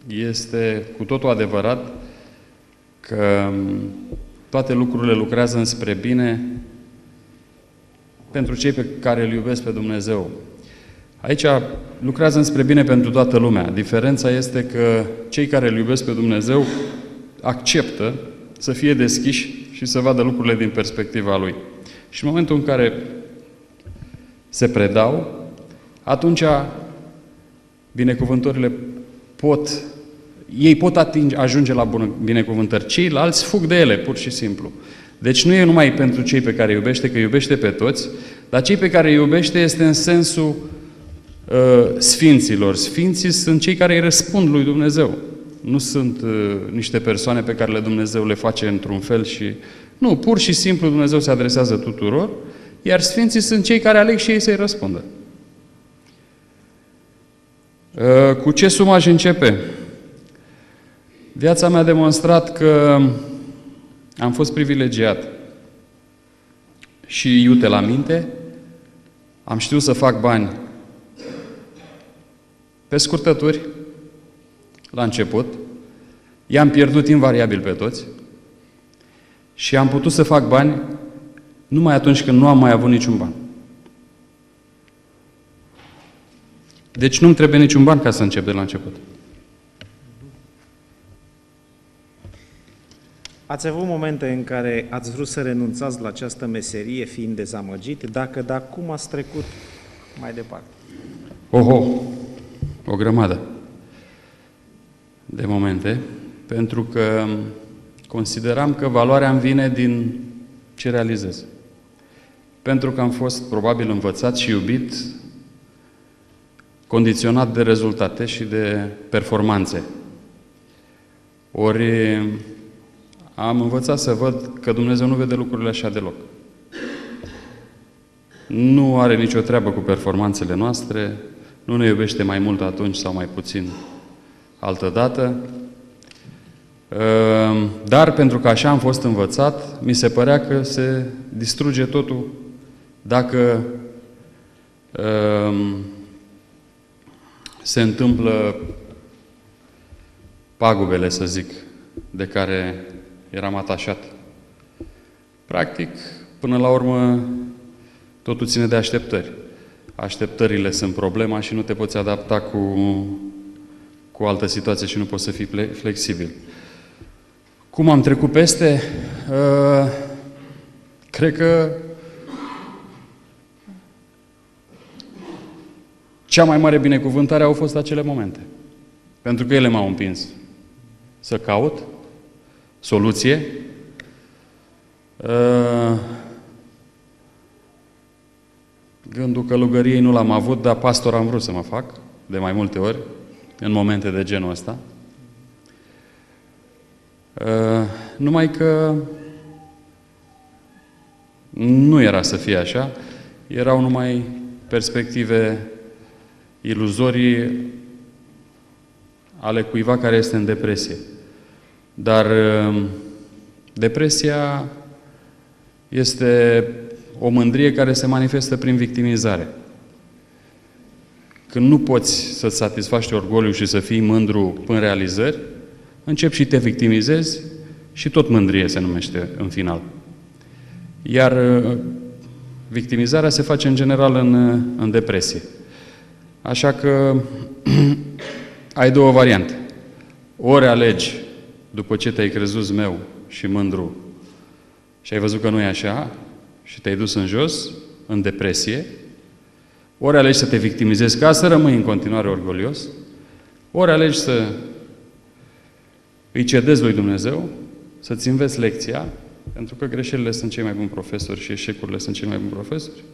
este cu totul adevărat că toate lucrurile lucrează înspre bine pentru cei pe care îl iubesc pe Dumnezeu. Aici lucrează înspre bine pentru toată lumea. Diferența este că cei care îl iubesc pe Dumnezeu acceptă să fie deschiși și să vadă lucrurile din perspectiva Lui. Și în momentul în care se predau, atunci binecuvântările pot ajunge la binecuvântări. Ceilalți fug de ele, pur și simplu. Deci nu e numai pentru cei pe care iubește, că iubește pe toți, dar cei pe care iubește este în sensul sfinților. Sfinții sunt cei care îi răspund lui Dumnezeu. Nu sunt niște persoane pe care Dumnezeu le face într-un fel și... Nu, pur și simplu Dumnezeu se adresează tuturor, iar sfinții sunt cei care aleg și ei să-i răspundă. Cu ce sumă aș începe? Viața mea a demonstrat că am fost privilegiat și iute la minte, am știut să fac bani pe scurtături, la început, i-am pierdut invariabil pe toți și am putut să fac bani numai atunci când nu am mai avut niciun ban. Deci nu-mi trebuie niciun ban ca să încep de la început. Ați avut momente în care ați vrut să renunțați la această meserie fiind dezamăgit? Dacă da, cum ați trecut mai departe? O grămadă de momente, pentru că consideram că valoarea îmi vine din ce realizez. Pentru că am fost probabil învățat și iubit, condiționat de rezultate și de performanțe. Ori am învățat să văd că Dumnezeu nu vede lucrurile așa deloc. Nu are nicio treabă cu performanțele noastre, nu ne iubește mai mult atunci sau mai puțin altădată. Dar pentru că așa am fost învățat, mi se părea că se distruge totul dacă se întâmplă pagubele, să zic, de care eram atașat. Practic, până la urmă, totul ține de așteptări. Așteptările sunt problema și nu te poți adapta cu o altă situație și nu poți să fii flexibil. Cum am trecut peste? Cred că cea mai mare binecuvântare au fost acele momente. Pentru că ele m-au împins să caut soluție. Gândul călugăriei nu l-am avut, dar pastor am vrut să mă fac, de mai multe ori, în momente de genul ăsta. Numai că nu era să fie așa, erau numai perspective iluzorii ale cuiva care este în depresie. Dar depresia este o mândrie care se manifestă prin victimizare. Când nu poți să-ți satisfaci orgoliul și să fii mândru în realizări, începi și te victimizezi și tot mândrie se numește în final. Iar victimizarea se face în general în depresie. Așa că ai două variante. Ori alegi, după ce te-ai crezut zmeu și mândru și ai văzut că nu e așa și te-ai dus în jos, în depresie, ori alegi să te victimizezi ca să rămâi în continuare orgolios, ori alegi să îi cedezi lui Dumnezeu, să-ți înveți lecția, pentru că greșelile sunt cei mai buni profesori și eșecurile sunt cei mai buni profesori,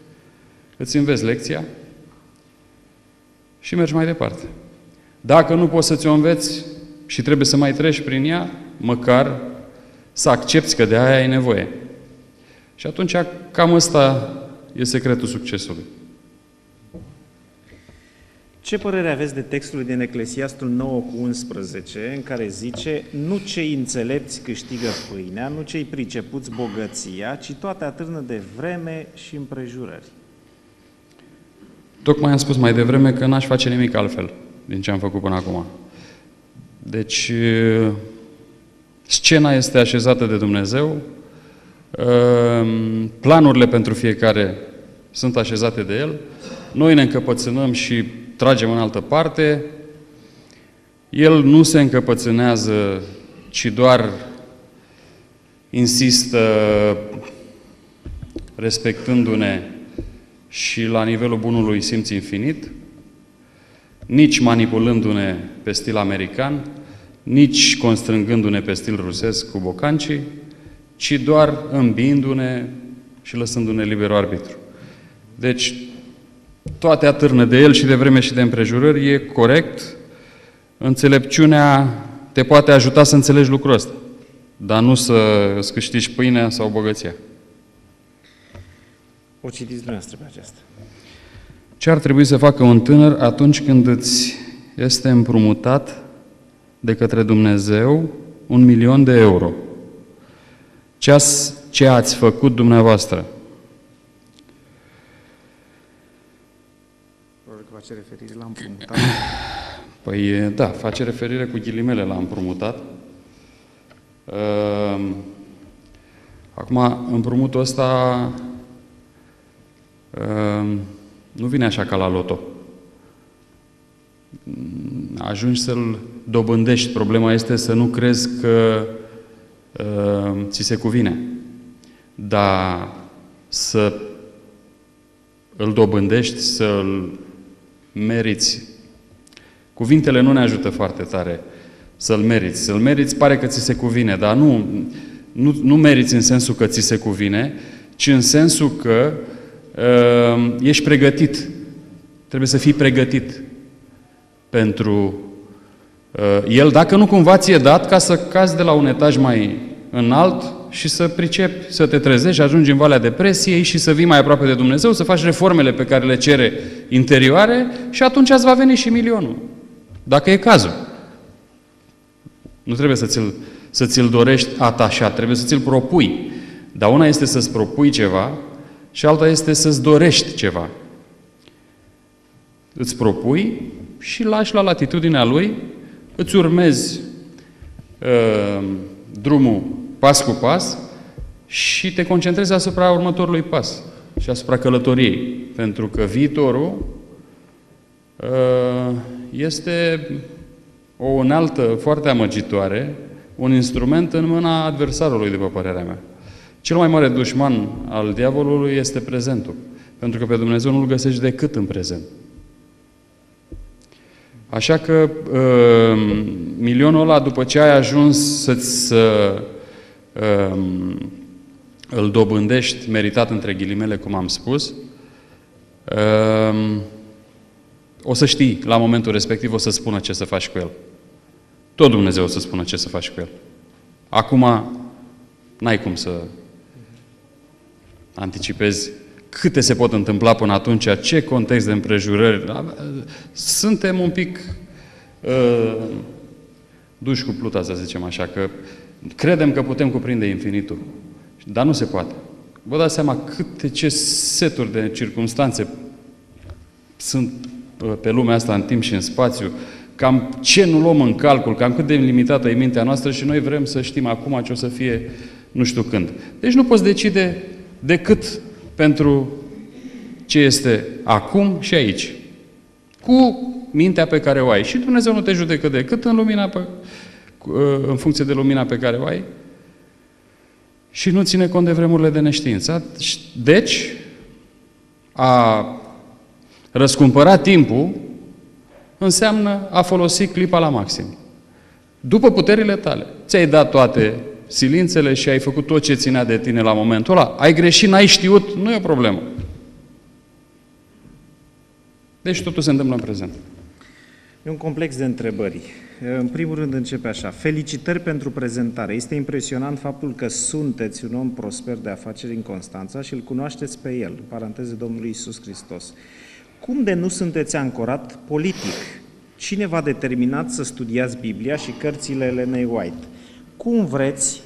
îți înveți lecția și mergi mai departe. Dacă nu poți să ți-o înveți și trebuie să mai treci prin ea, măcar să accepți că de aia ai nevoie. Și atunci cam ăsta e secretul succesului. Ce părere aveți de textul din Eclesiastul 9:11, în care zice: nu cei înțelepți câștigă pâinea, nu cei pricepuți bogăția, ci toate atârnă de vreme și împrejurări? Tocmai am spus mai devreme că n-aș face nimic altfel din ce am făcut până acum. Deci, scena este așezată de Dumnezeu, planurile pentru fiecare sunt așezate de El, noi ne încăpățânăm și tragem în altă parte, El nu se încăpățânează, ci doar insistă respectându-ne și la nivelul bunului simț infinit, nici manipulându-ne pe stil american, nici constrângându-ne pe stil rusesc cu bocancii, ci doar îmbindu-ne și lăsându-ne liberul arbitru. Deci, toate atârnă de El și de vreme și de împrejurări, e corect. Înțelepciunea te poate ajuta să înțelegi lucrul ăsta, dar nu să îți câștigi pâinea sau bogăția. O citiți dumneavoastră pe aceasta. Ce ar trebui să facă un tânăr atunci când îți este împrumutat de către Dumnezeu 1.000.000 de euro? Ce ați făcut dumneavoastră? Probabil că face referire la împrumutat. Păi da, face referire cu ghilimele la împrumutat. Acum, împrumutul ăsta nu vine așa ca la loto. Ajungi să-l dobândești. Problema este să nu crezi că ți se cuvine. Dar să îl dobândești, să-l meriți. Cuvintele nu ne ajută foarte tare. să-l meriți. Să-l meriți pare că ți se cuvine, dar nu meriți în sensul că ți se cuvine, ci în sensul că ești pregătit. Trebuie să fii pregătit pentru el, dacă nu cumva ți-e dat ca să cazi de la un etaj mai înalt și să pricepi, să te trezești, ajungi în Valea Depresiei și să vii mai aproape de Dumnezeu, să faci reformele pe care le cere interioare și atunci îți va veni și milionul. Dacă e cazul. Nu trebuie să ți-l dorești atașat, trebuie să ți-l propui. Dar una este să-ți propui ceva și alta este să-ți dorești ceva. Îți propui și lași la latitudinea lui, îți urmezi drumul pas cu pas și te concentrezi asupra următorului pas și asupra călătoriei. Pentru că viitorul este o unealtă foarte amăgitoare, un instrument în mâna adversarului, după părerea mea. Cel mai mare dușman al diavolului este prezentul. Pentru că pe Dumnezeu nu-L găsești decât în prezent. Așa că milionul ăla, după ce ai ajuns să îl dobândești, meritat între ghilimele, cum am spus, o să știi, la momentul respectiv, o să spună ce să faci cu el. Tot Dumnezeu o să spună ce să faci cu el. Acum, n-ai cum să anticipezi câte se pot întâmpla până atunci, ce context de împrejurări. Suntem un pic duși cu pluta, să zicem așa, că credem că putem cuprinde infinitul. Dar nu se poate. Vă dați seama ce seturi de circumstanțe sunt pe lumea asta în timp și în spațiu, cam ce nu luăm în calcul, cam cât de limitată e mintea noastră și noi vrem să știm acum ce o să fie nu știu când. Deci nu poți decide decât pentru ce este acum și aici. Cu mintea pe care o ai. Și Dumnezeu nu te judecă decât în funcție de lumina pe care o ai și nu ține cont de vremurile de neștiință. Deci, a răscumpăra timpul înseamnă a folosi clipa la maxim. După puterile tale. Ți-ai dat toate silințele și ai făcut tot ce ținea de tine la momentul ăla. Ai greșit, n-ai știut, nu e o problemă. Deci totul se întâmplă în prezent. E un complex de întrebări. În primul rând începe așa. Felicitări pentru prezentare. Este impresionant faptul că sunteți un om prosper de afaceri în Constanța și îl cunoașteți pe el, în paranteze Domnului Iisus Hristos. Cum de nu sunteți ancorat politic? Cine v-a determinat să studiați Biblia și cărțile Elenei White? Cum vreți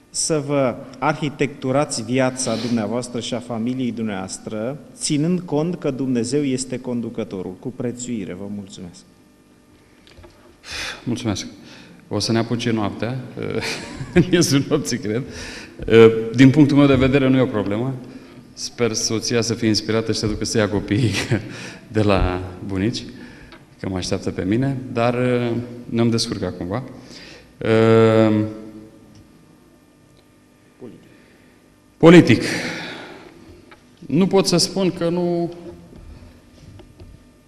să vă arhitecturați viața dumneavoastră și a familiei dumneavoastră, ținând cont că Dumnezeu este conducătorul? Cu prețuire, vă mulțumesc. Mulțumesc. O să ne apuce noaptea, în miezul nopții, cred. Din punctul meu de vedere nu e o problemă. Sper soția să fie inspirată și să ducă să ia copiii de la bunici, că mă așteaptă pe mine, dar ne-am descurcat cumva. Politic. Nu pot să spun că nu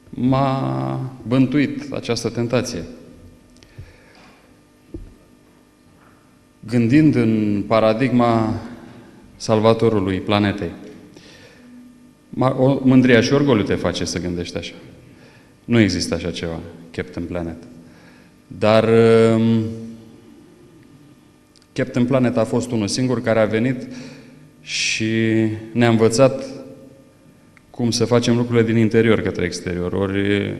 m-a bântuit această tentație. Gândind în paradigma salvatorului planetei, mândria și orgoliu te face să gândești așa. Nu există așa ceva, Captain Planet. Dar Captain Planet a fost unul singur care a venit și ne-a învățat cum să facem lucrurile din interior către exterior. Ori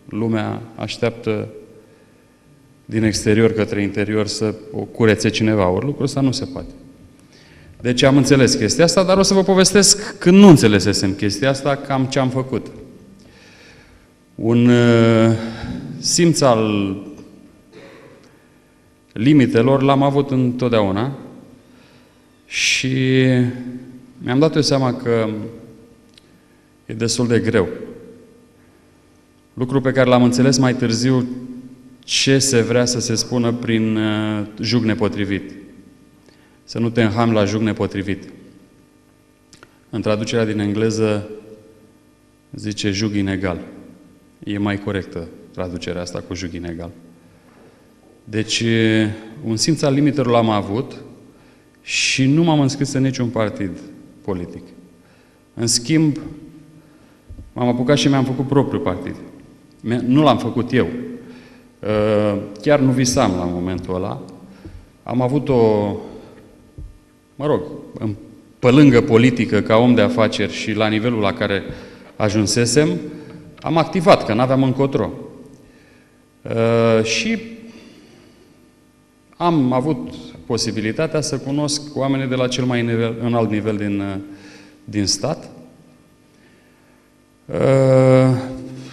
lumea așteaptă din exterior către interior să o curețe cineva. Ori lucrul ăsta nu se poate. Deci am înțeles chestia asta, dar o să vă povestesc când nu înțelesesem chestia asta, cam ce am făcut. Un simț al limitelor l-am avut întotdeauna și mi-am dat eu seama că e destul de greu. Lucru pe care l-am înțeles mai târziu, ce se vrea să se spună prin jug nepotrivit. Să nu te înhami la jug nepotrivit. În traducerea din engleză zice jug inegal. E mai corectă traducerea asta cu jug inegal. Deci, un simț al limitelor l-am avut și nu m-am înscris în niciun partid politic. În schimb, m-am apucat și mi-am făcut propriul partid. Nu l-am făcut eu. Chiar nu visam la momentul ăla. Am avut pe lângă politică, ca om de afaceri și la nivelul la care ajunsesem, am activat, că n-aveam încotro. Și am avut posibilitatea să cunosc oamenii de la cel mai înalt nivel din stat.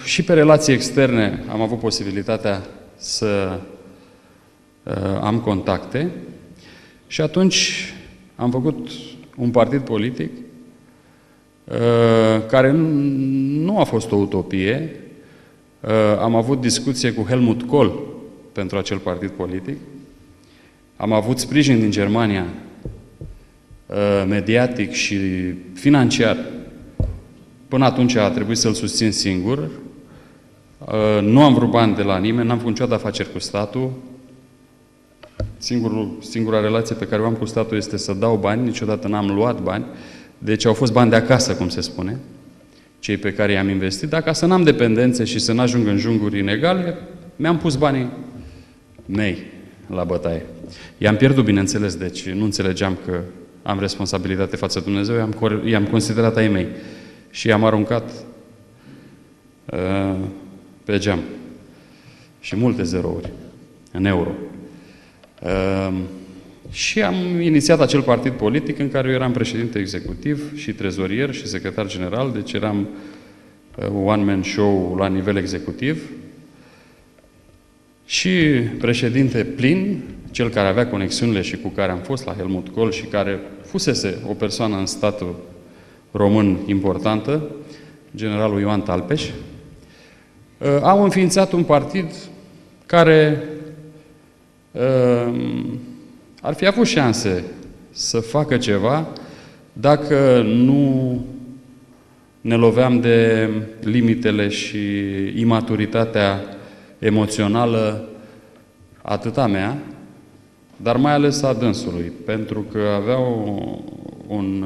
Și pe relații externe am avut posibilitatea să am contacte și atunci am făcut un partid politic care nu a fost o utopie. Am avut discuție cu Helmut Kohl pentru acel partid politic. Am avut sprijin din Germania, mediatic și financiar. Până atunci a trebuit să-l susțin singur. Nu am vrut bani de la nimeni, n-am făcut niciodată afaceri cu statul. Singura relație pe care o am cu statul este să dau bani, niciodată n-am luat bani. Deci au fost bani de acasă, cum se spune, cei pe care i-am investit. Dacă să n-am dependențe și să n-ajung în junguri inegale, mi-am pus banii mei la bătaie. I-am pierdut, bineînțeles, deci nu înțelegeam că am responsabilitate față de Dumnezeu, i-am considerat ai mei și i-am aruncat pe geam. Și multe zerouri în euro. Și am inițiat acel partid politic în care eu eram președinte executiv și trezorier și secretar general, deci eram one-man show la nivel executiv și președinte plin, cel care avea conexiunile și cu care am fost la Helmut Kohl și care fusese o persoană în statul român importantă, generalul Ioan Talpeș. Am înființat un partid care ar fi avut șanse să facă ceva dacă nu ne loveam de limitele și imaturitatea emoțională atât a mea, dar mai ales a dânsului, pentru că avea un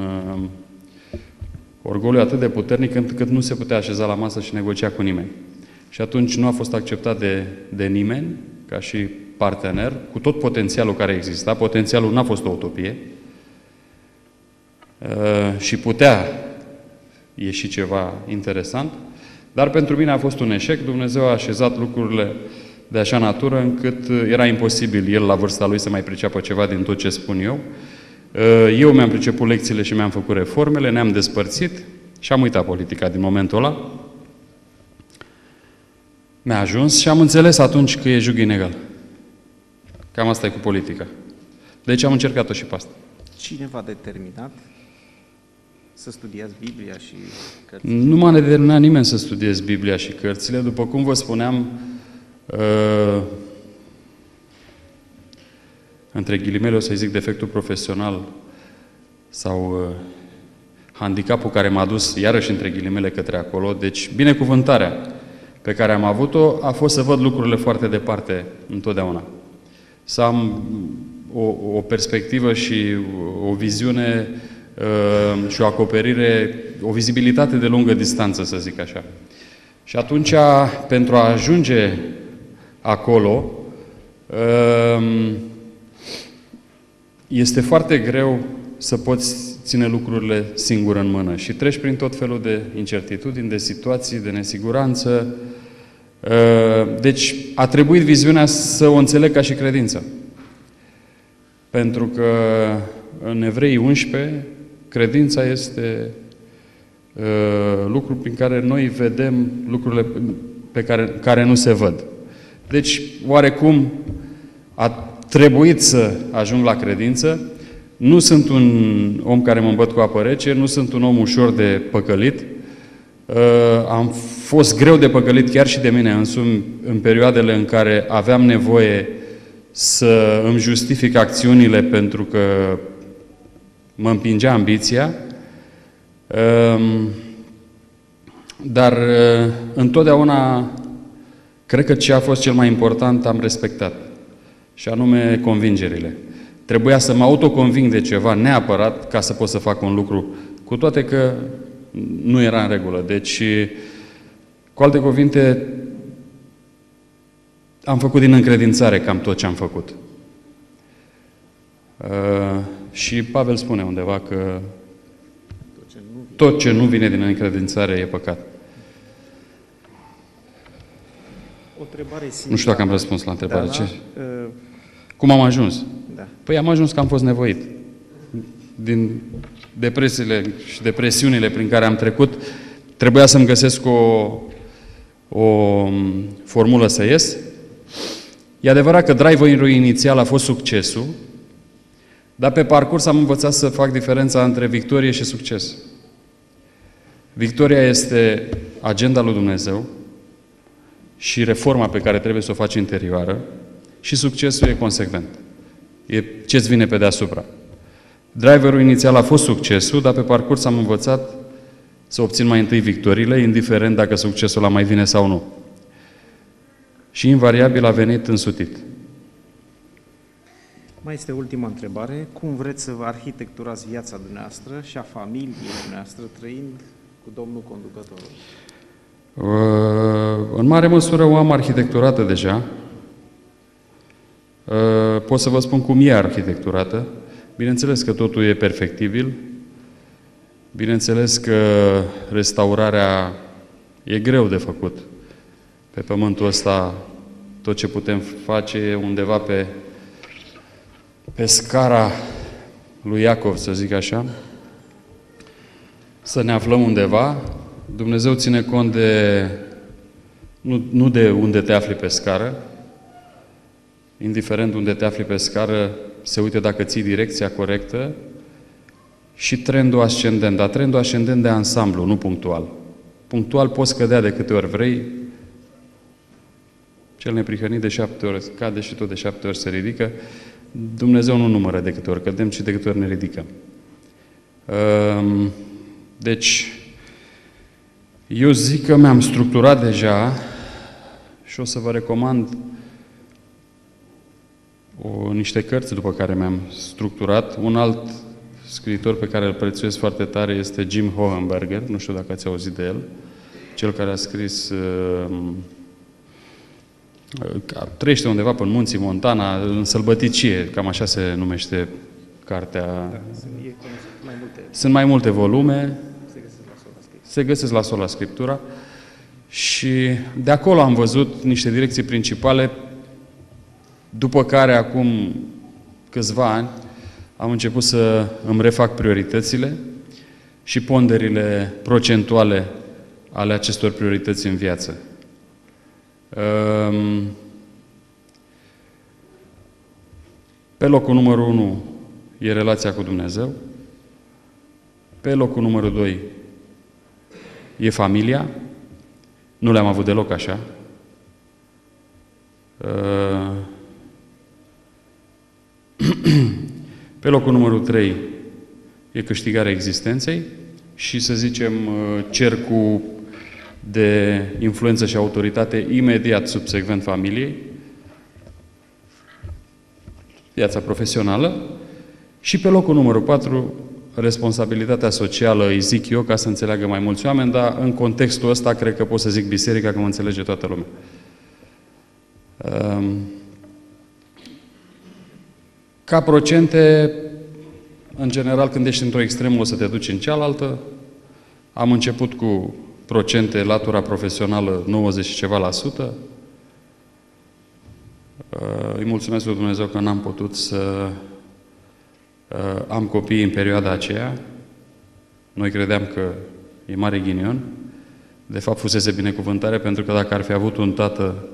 orgoliu atât de puternic încât nu se putea așeza la masă și negocia cu nimeni. Și atunci nu a fost acceptat de nimeni, ca și partener, cu tot potențialul care exista. Potențialul n-a fost o utopie și putea ieși ceva interesant, dar pentru mine a fost un eșec. Dumnezeu a așezat lucrurile de așa natură încât era imposibil el, la vârsta lui, să mai priceapă ceva din tot ce spun eu. Eu mi-am priceput lecțiile și mi-am făcut reformele, ne-am despărțit și am uitat politica din momentul ăla. Mi-a ajuns și am înțeles atunci că e jug inegal. Cam asta e cu politica. Deci am încercat-o și pe asta. Cine v-a determinat să studiați Biblia și cărțile? Nu m-a determinat nimeni să studiez Biblia și cărțile. După cum vă spuneam, între ghilimele o să-i zic defectul profesional sau handicapul care m-a dus iarăși între ghilimele către acolo. Deci binecuvântarea pe care am avut-o a fost să văd lucrurile foarte departe întotdeauna. Să am o perspectivă și o viziune și o acoperire, o vizibilitate de lungă distanță, să zic așa. Și atunci, pentru a ajunge acolo, este foarte greu să poți ține lucrurile singur în mână și treci prin tot felul de incertitudini, de situații, de nesiguranță. Deci a trebuit viziunea să o înțeleg ca și credință. Pentru că în Evrei 11, credința este lucru prin care noi vedem lucrurile care nu se văd. Deci, oarecum, a trebuit să ajung la credință. Nu sunt un om care mă îmbăt cu apă rece, nu sunt un om ușor de păcălit. Am fost greu de păcălit chiar și de mine însumi în perioadele în care aveam nevoie să îmi justific acțiunile pentru că mă împingea ambiția. Dar întotdeauna cred că ce a fost cel mai important am respectat. și anume convingerile. Trebuia să mă autoconving de ceva neapărat ca să pot să fac un lucru, cu toate că nu era în regulă. Deci, cu alte cuvinte, am făcut din încredințare cam tot ce am făcut. Și Pavel spune undeva că tot ce nu vine din încredințare e păcat. O întrebare simplă. Nu știu dacă am răspuns la întrebare. Da, Ce? Cum am ajuns? Da. Păi am ajuns că am fost nevoit. Din depresiile și depresiunile prin care am trecut, trebuia să-mi găsesc o formulă să ies. E adevărat că drive-ul inițial a fost succesul, dar pe parcurs am învățat să fac diferența între victorie și succes. Victoria este agenda lui Dumnezeu și reforma pe care trebuie să o faci interioară și succesul e consecvent. E ce-ți vine pe deasupra. Driverul inițial a fost succesul, dar pe parcurs am învățat să obțin mai întâi victoriile, indiferent dacă succesul la mai vine sau nu. Și invariabil a venit însutit. Mai este ultima întrebare. Cum vreți să vă arhitecturați viața dumneavoastră și a familiei dumneavoastră trăind cu Domnul Conducătorul? În mare măsură o am arhitecturată deja. Pot să vă spun cum e arhitecturată. Bineînțeles că totul e perfectibil. Bineînțeles că restaurarea e greu de făcut. Pe pământul ăsta tot ce putem face e undeva pe scara lui Iacov, să zic așa. Să ne aflăm undeva. Dumnezeu ține cont nu de unde te afli pe scară. Indiferent unde te afli pe scară, se uite dacă ții direcția corectă și trendul ascendent. Dar trendul ascendent de ansamblu, nu punctual. Punctual poți cădea de câte ori vrei. Cel neprihănit de 7 ori cade și tot de 7 ori se ridică. Dumnezeu nu numără de câte ori cădem, ci de câte ori ne ridicăm. Deci, eu zic că mi-am structurat deja și o să vă recomand niște cărți după care mi-am structurat. Un alt scriitor pe care îl prețuiesc foarte tare este Jim Hohenberger, nu știu dacă ați auzit de el, cel care a scris trăiește undeva pe munții Montana, în sălbăticie, cam așa se numește cartea. Da, sunt mai multe volume, se găsesc la Sola Scriptura și de acolo am văzut niște direcții principale, după care acum câțiva ani am început să îmi refac prioritățile și ponderile procentuale ale acestor priorități în viață. Pe locul numărul 1 e relația cu Dumnezeu. Pe locul numărul 2 e familia. Nu le-am avut deloc așa. Pe locul numărul 3 e câștigarea existenței și, să zicem, cercul de influență și autoritate imediat subsecvent familiei, viața profesională și pe locul numărul 4 responsabilitatea socială, îi zic eu, ca să înțeleagă mai mulți oameni, dar în contextul ăsta cred că pot să zic biserica, că mă înțelege toată lumea. Ca procente, în general, când ești într-o extremă, o să te duci în cealaltă. Am început cu procente, latura profesională, 90 și ceva la sută. Îi mulțumesc lui Dumnezeu că n-am putut să am copii în perioada aceea. Noi credeam că e mare ghinion. De fapt, fusese binecuvântare, pentru că dacă ar fi avut un tată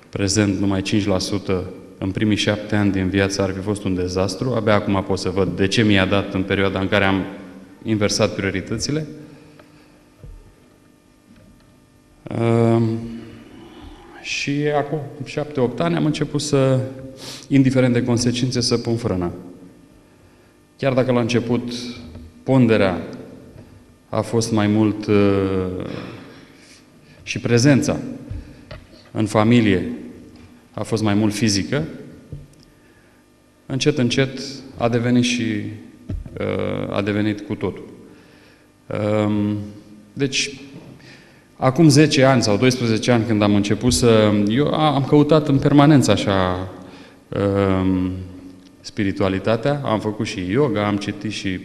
prezent numai 5%, în primii 7 ani din viață ar fi fost un dezastru. Abia acum pot să văd de ce mi-a dat în perioada în care am inversat prioritățile. Și acum 7-8 ani am început să, indiferent de consecințe, să pun frâna. Chiar dacă la început ponderea a fost mai mult și prezența în familie a fost mai mult fizică, încet, încet a devenit cu totul. Deci, acum 10 ani sau 12 ani când am început eu am căutat în permanență așa spiritualitatea, am făcut și yoga, am citit și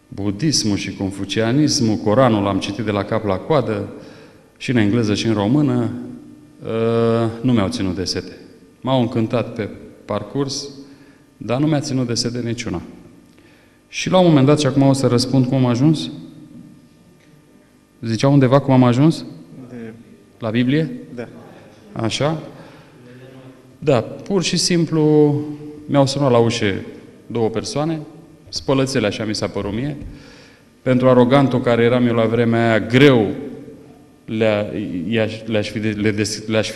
budismul și confucianismul, Coranul l-am citit de la cap la coadă, și în engleză și în română, nu mi-au ținut de sete. M-au încântat pe parcurs, dar nu mi-a ținut de sete niciuna. Și la un moment dat, și acum o să răspund cum am ajuns, zicea undeva cum am ajuns? La Biblie? Da. Așa? Da, pur și simplu mi-au sunat la ușe 2 persoane, spălățele, așa mi s-a părut mie. Pentru arogantul care eram eu la vremea aia, greu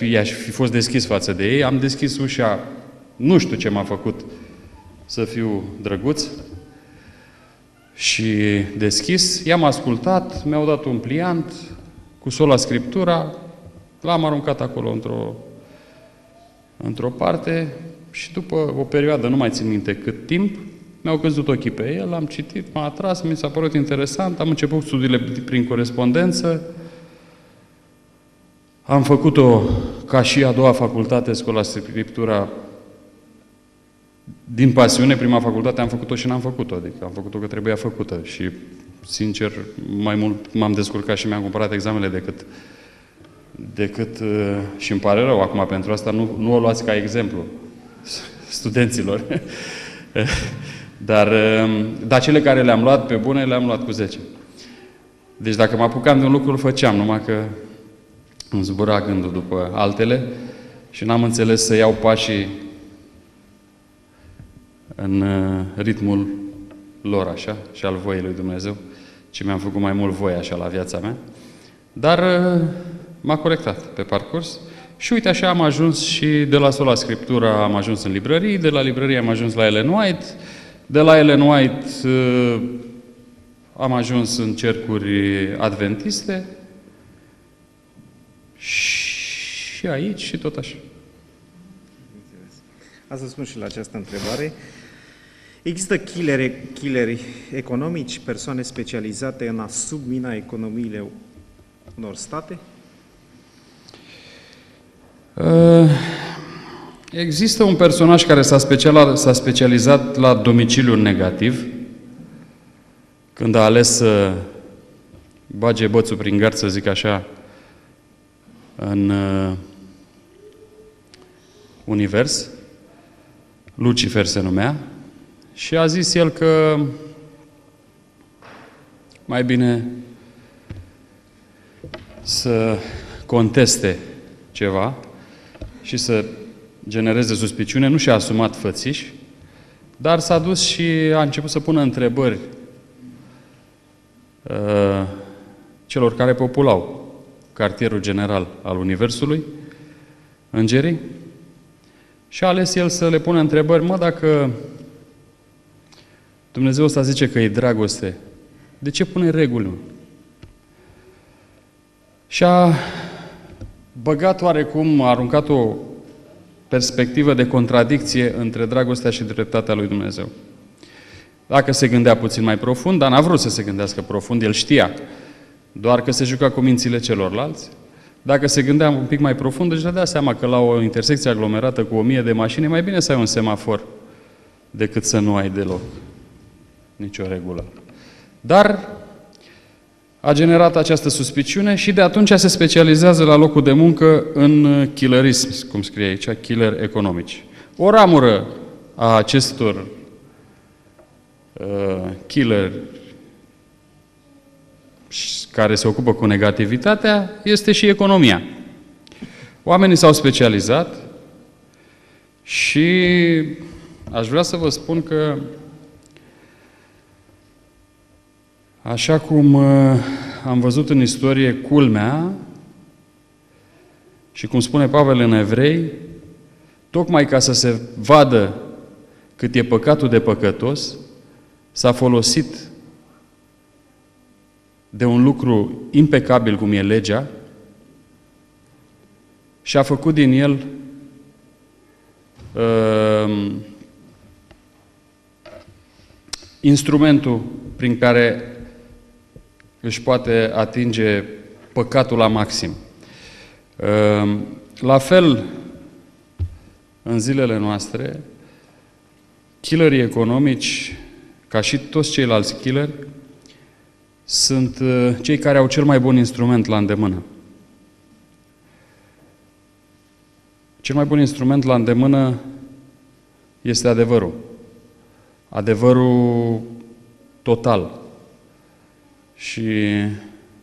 i-aș fi fost deschis față de ei. Am deschis ușa, nu știu ce m-a făcut să fiu drăguț și deschis. I-am ascultat, mi-au dat un pliant cu sola Scriptura, l-am aruncat acolo într-o parte și după o perioadă, nu mai țin minte cât timp, mi-au căzut ochii pe el, am citit, m-a atras, mi s-a părut interesant, am început studiile prin corespondență, am făcut-o ca și a doua facultate, Școala Scriptura, din pasiune. Prima facultate am făcut-o și n-am făcut-o, adică am făcut-o că trebuia făcută și, sincer, mai mult m-am descurcat și mi-am cumpărat examenele decât și îmi pare rău acum pentru asta, nu o luați ca exemplu studenților. Dar cele care le-am luat pe bune, le-am luat cu 10. Deci dacă mă apucam de un lucru, îl făceam, numai că îmi zbura gândul după altele și n-am înțeles să iau pașii în ritmul lor, așa, și al voiei lui Dumnezeu, ci mi-am făcut mai mult voie, așa, la viața mea. Dar m-a corectat pe parcurs și uite, așa am ajuns și de la Sola Scriptura am ajuns în librării, de la librărie am ajuns la Ellen White, de la Ellen White am ajuns în cercuri adventiste și aici și tot așa. Ați răspuns și la această întrebare. Există killeri economici, persoane specializate în a submina economiile unor state? Există un personaj care s-a specializat la domiciliul negativ, când a ales să bage bățul prin gard, să zic așa, în univers. Lucifer se numea. Și a zis el că mai bine să conteste ceva și să genereze suspiciune. Nu și-a asumat fățiș, dar s-a dus și a început să pună întrebări celor care populau cartierul general al Universului, îngerii, și a ales el să le pună întrebări. Dacă Dumnezeu ăsta zice că e dragoste, de ce pune reguli? Și a băgat oarecum, a aruncat o perspectivă de contradicție între dragostea și dreptatea lui Dumnezeu. Dacă se gândea puțin mai profund, dar n-a vrut să se gândească profund, el știa, doar că se juca cu mințile celorlalți. Dacă se gândea un pic mai profund, își dădea seama că la o intersecție aglomerată cu 1000 de mașini, e mai bine să ai un semafor decât să nu ai deloc nicio regulă. Dar a generat această suspiciune și de atunci se specializează la locul de muncă în killerism, cum scrie aici, killer economici. O ramură a acestor killer care se ocupă cu negativitatea este și economia. Oamenii s-au specializat și aș vrea să vă spun că așa cum am văzut în istorie, culmea, și cum spune Pavel în Evrei, tocmai ca să se vadă cât e păcatul de păcătos, s-a folosit de un lucru impecabil cum e legea și a făcut din el instrumentul prin care își poate atinge păcatul la maxim. La fel, în zilele noastre, killerii economici, ca și toți ceilalți killeri, sunt cei care au cel mai bun instrument la îndemână. Cel mai bun instrument la îndemână este adevărul. Adevărul total. Și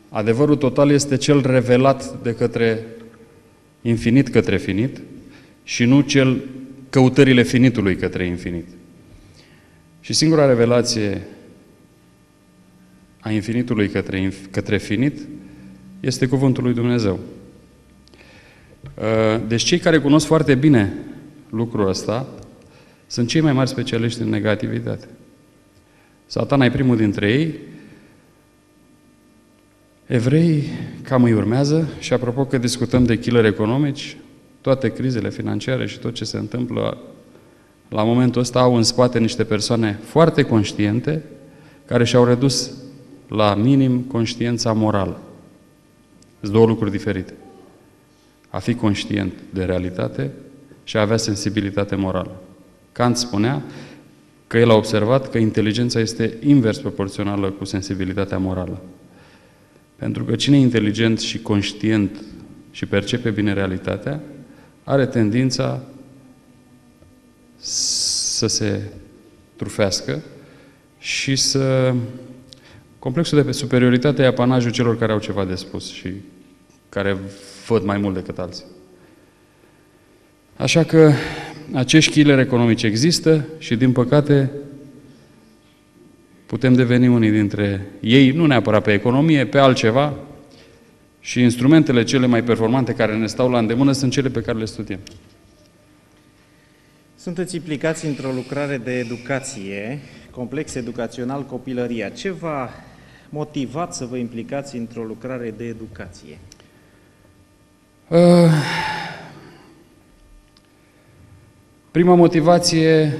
adevărul total este cel revelat de către infinit către finit și nu cel căutările finitului către infinit. Și singura revelație a infinitului către finit este Cuvântul lui Dumnezeu. Deci cei care cunosc foarte bine lucrul ăsta sunt cei mai mari specialiști în negativitate. Satana e primul dintre ei. Evreii cam îi urmează și apropo că discutăm de killeri economici, toate crizele financiare și tot ce se întâmplă la momentul ăsta au în spate niște persoane foarte conștiente care și-au redus la minim conștiința morală. Sunt două lucruri diferite. A fi conștient de realitate și a avea sensibilitate morală. Kant spunea că el a observat că inteligența este invers proporțională cu sensibilitatea morală. Pentru că cine e inteligent și conștient și percepe bine realitatea, are tendința să se trufească și să... Complexul de superioritate e apanajul celor care au ceva de spus și care văd mai mult decât alții. Așa că acești killeri economici există și, din păcate, putem deveni unii dintre ei, nu neapărat pe economie, pe altceva, și instrumentele cele mai performante care ne stau la îndemână sunt cele pe care le studiem. Sunteți implicați într-o lucrare de educație, complex educațional Copilăria. Ce v-a motivat să vă implicați într-o lucrare de educație? Prima motivație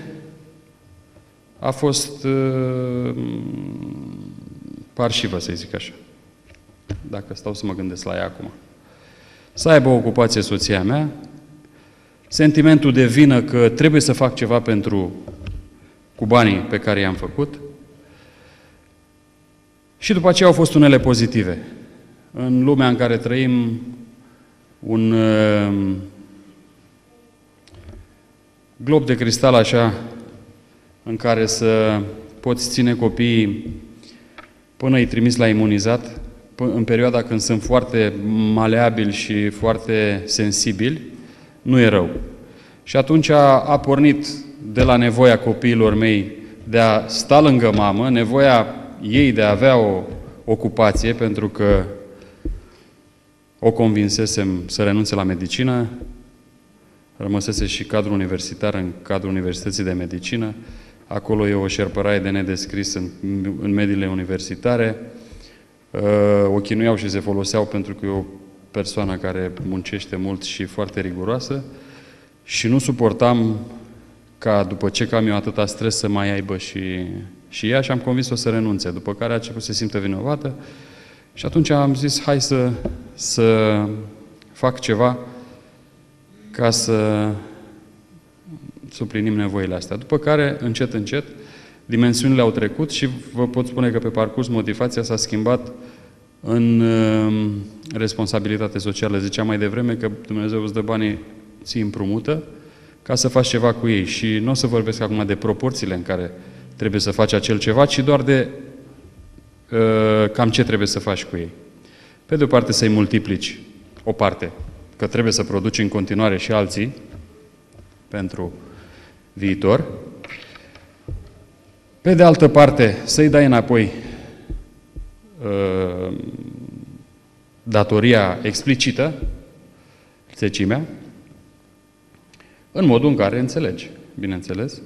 a fost parșivă, să zic așa, dacă stau să mă gândesc la ea acum. Să aibă o ocupație soția mea, sentimentul de vină că trebuie să fac ceva cu banii pe care i-am făcut, și după aceea au fost unele pozitive. În lumea în care trăim, un glob de cristal așa, în care să poți ține copiii până îi trimis la imunizat, în perioada când sunt foarte maleabili și foarte sensibili, nu e rău. Și atunci a pornit de la nevoia copiilor mei de a sta lângă mamă, nevoia ei de a avea o ocupație, pentru că o convinsesem să renunțe la medicină, rămăsese și cadrul universitar în cadrul Universității de Medicină, acolo e o șerpăraie de nedescris în mediile universitare, o chinuiau și se foloseau pentru că e o persoană care muncește mult și foarte riguroasă și nu suportam ca după ce cam eu atâta stres să mai aibă și ea și am convins-o să renunțe, după care a început să se simtă vinovată și atunci am zis hai să fac ceva ca să suplinim nevoile astea. După care, încet, încet, dimensiunile au trecut și vă pot spune că pe parcurs motivația s-a schimbat în responsabilitate socială. Ziceam mai devreme că Dumnezeu îți dă banii, ți împrumută, ca să faci ceva cu ei. Și nu o să vorbesc acum de proporțiile în care trebuie să faci acel ceva, ci doar de cam ce trebuie să faci cu ei. Pe de o parte să-i multiplici o parte, că trebuie să produci în continuare și alții pentru viitor. Pe de altă parte, să-i dai înapoi datoria explicită, zecimea, în modul în care înțelegi, bineînțeles.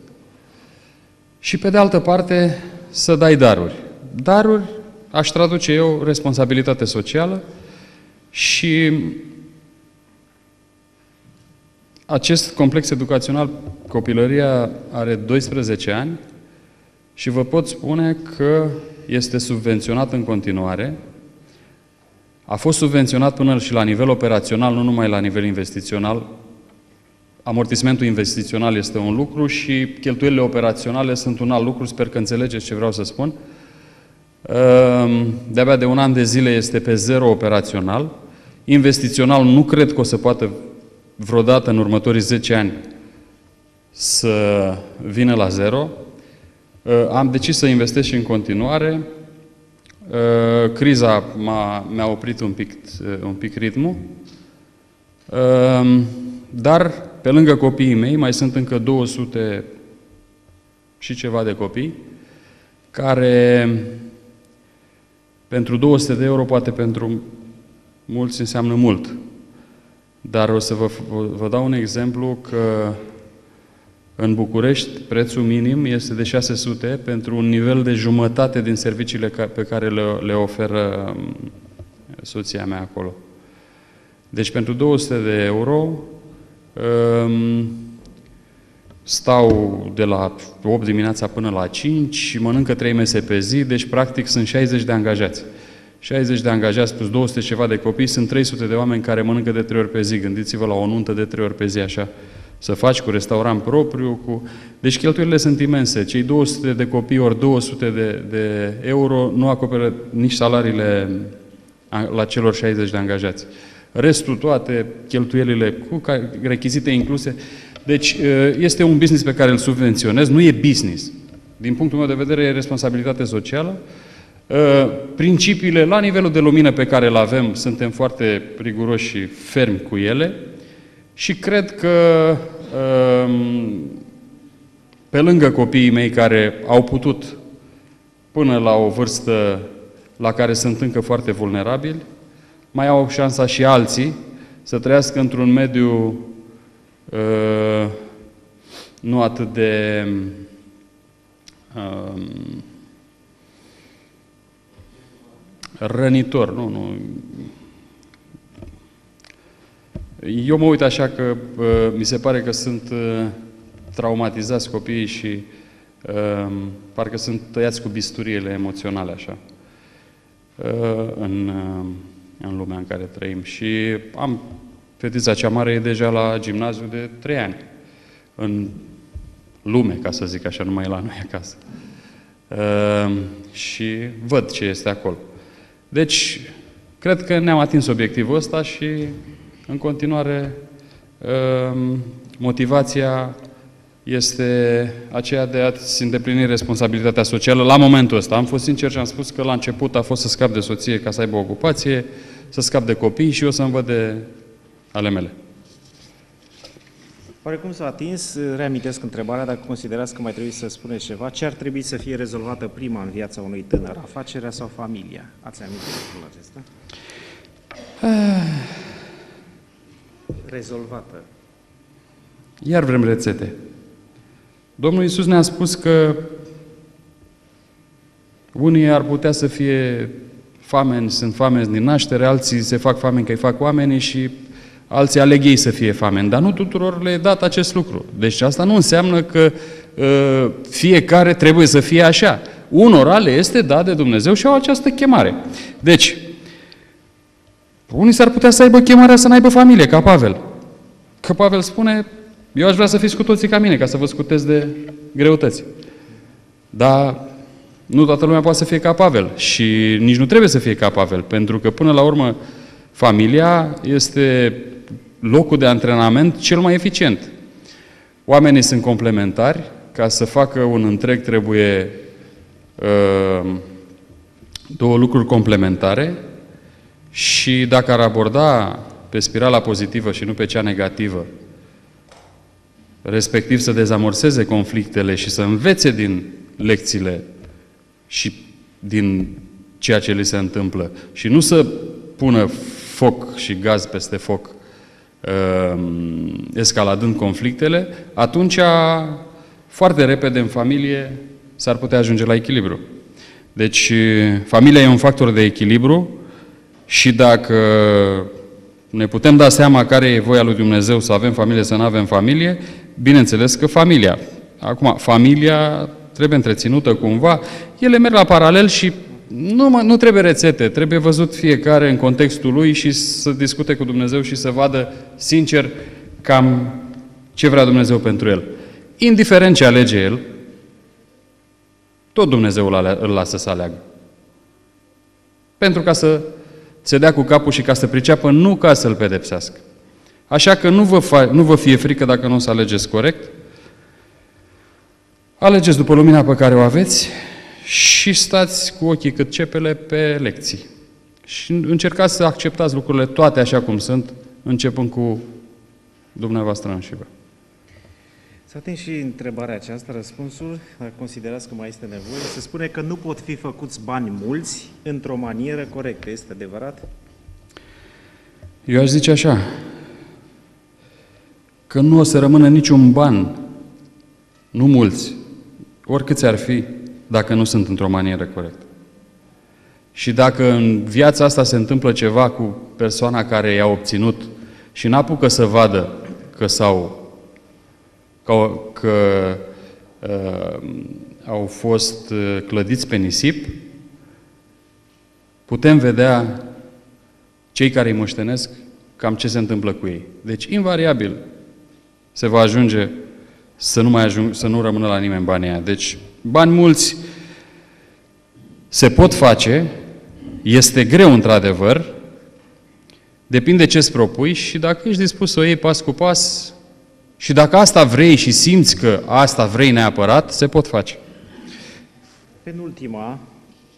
Și pe de altă parte, să dai daruri. Daruri, aș traduce eu, responsabilitate socială și acest complex educațional, Copilăria, are 12 ani și vă pot spune că este subvenționat în continuare. A fost subvenționat până și la nivel operațional, nu numai la nivel investițional. Amortismentul investițional este un lucru și cheltuielile operaționale sunt un alt lucru. Sper că înțelegeți ce vreau să spun. De-abia de un an de zile este pe zero operațional. Investițional nu cred că o să poată vreodată în următorii 10 ani să vină la zero. Am decis să investesc și în continuare. Criza mi-a oprit un pic ritmul. Dar, pe lângă copiii mei, mai sunt încă 200 și ceva de copii, care pentru 200 de euro, poate pentru mulți înseamnă mult. Dar o să vă dau un exemplu că în București prețul minim este de 600 pentru un nivel de jumătate din serviciile pe care le oferă soția mea acolo. Deci pentru 200 de euro stau de la 8 dimineața până la 5 și mănâncă 3 mese pe zi, deci practic sunt 60 de angajați. 60 de angajați plus 200 ceva de copii, sunt 300 de oameni care mănâncă de 3 ori pe zi. Gândiți-vă la o nuntă de 3 ori pe zi așa. Să faci cu restaurant propriu, Deci cheltuielile sunt imense. Cei 200 de copii ori 200 de euro nu acoperă nici salariile la celor 60 de angajați. Restul, toate cheltuielile cu rechizite incluse. Deci este un business pe care îl subvenționez, nu e business. Din punctul meu de vedere e responsabilitate socială. Principiile, la nivelul de lumină pe care îl avem, suntem foarte riguroși și fermi cu ele și cred că pe lângă copiii mei care au putut până la o vârstă la care sunt încă foarte vulnerabili, mai au șansa și alții să trăiască într-un mediu nu atât de rănitor. Nu. Eu mă uit așa că mi se pare că sunt traumatizați copiii și parcă sunt tăiați cu bisturiile emoționale așa în lumea în care trăim. Și fetița cea mare e deja la gimnaziu de 3 ani. În lume, ca să zic așa, nu mai e la noi acasă. Și văd ce este acolo. Deci, cred că ne-am atins obiectivul ăsta și, în continuare, motivația este aceea de a-ți îndeplini responsabilitatea socială la momentul ăsta. Am fost sincer și am spus că la început a fost să scap de soție ca să aibă o ocupație, să scap de copii și eu să-mi văd de ale mele. Oarecum s-a atins, reamintesc întrebarea, dacă considerați că mai trebuie să spuneți ceva, ce ar trebui să fie rezolvată prima în viața unui tânăr, afacerea sau familia? Ați amintit lucrul acesta? Rezolvată. Iar vrem rețete. Domnul Iisus ne-a spus că unii ar putea să fie fameni, sunt fameni din naștere, alții se fac fameni că îi fac oamenii și alții aleg ei să fie fameni, dar nu tuturor le-e dat acest lucru. Deci asta nu înseamnă că fiecare trebuie să fie așa. Unora le este dat de Dumnezeu și au această chemare. Deci, unii s-ar putea să aibă chemarea să n-aibă familie, ca Pavel. Că Pavel spune, eu aș vrea să fiți cu toții ca mine, ca să vă scutez de greutăți. Dar nu toată lumea poate să fie ca Pavel și nici nu trebuie să fie ca Pavel, pentru că până la urmă familia este locul de antrenament cel mai eficient. Oamenii sunt complementari, ca să facă un întreg trebuie două lucruri complementare și dacă ar aborda pe spirala pozitivă și nu pe cea negativă, respectiv să dezamorseze conflictele și să învețe din lecțiile și din ceea ce li se întâmplă și nu să pună foc și gaz peste foc escaladând conflictele, atunci foarte repede în familie s-ar putea ajunge la echilibru. Deci familia e un factor de echilibru și dacă ne putem da seama care e voia lui Dumnezeu să avem familie, să nu avem familie, bineînțeles că familia. Acum, familia trebuie întreținută cumva, ele merg la paralel și nu trebuie rețete, trebuie văzut fiecare în contextul lui și să discute cu Dumnezeu și să vadă sincer cam ce vrea Dumnezeu pentru el. Indiferent ce alege el, tot Dumnezeu îl lasă să aleagă. Pentru ca să se dea cu capul și ca să priceapă, nu ca să-l pedepsească. Așa că nu vă fie frică dacă nu o să alegeți corect. Alegeți după lumina pe care o aveți și stați cu ochii cât cepele pe lecții. Și încercați să acceptați lucrurile toate așa cum sunt, începând cu dumneavoastră înșivă. Să ating și întrebarea aceasta, răspunsul, dacă considerați că mai este nevoie, se spune că nu pot fi făcuți bani mulți într-o manieră corectă. Este adevărat? Eu aș zice așa, că nu o să rămână niciun ban, nu mulți, oricâți ar fi, dacă nu sunt într-o manieră corectă. Și dacă în viața asta se întâmplă ceva cu persoana care i-a obținut și n-apucă să vadă că au fost clădiți pe nisip, putem vedea cei care îi moștenesc cam ce se întâmplă cu ei. Deci, invariabil, se va ajunge să nu rămână la nimeni banii aia. Deci, bani mulți se pot face, este greu într-adevăr, depinde ce-ți propui și dacă ești dispus să o iei pas cu pas și dacă asta vrei și simți că asta vrei neapărat, se pot face. Penultima,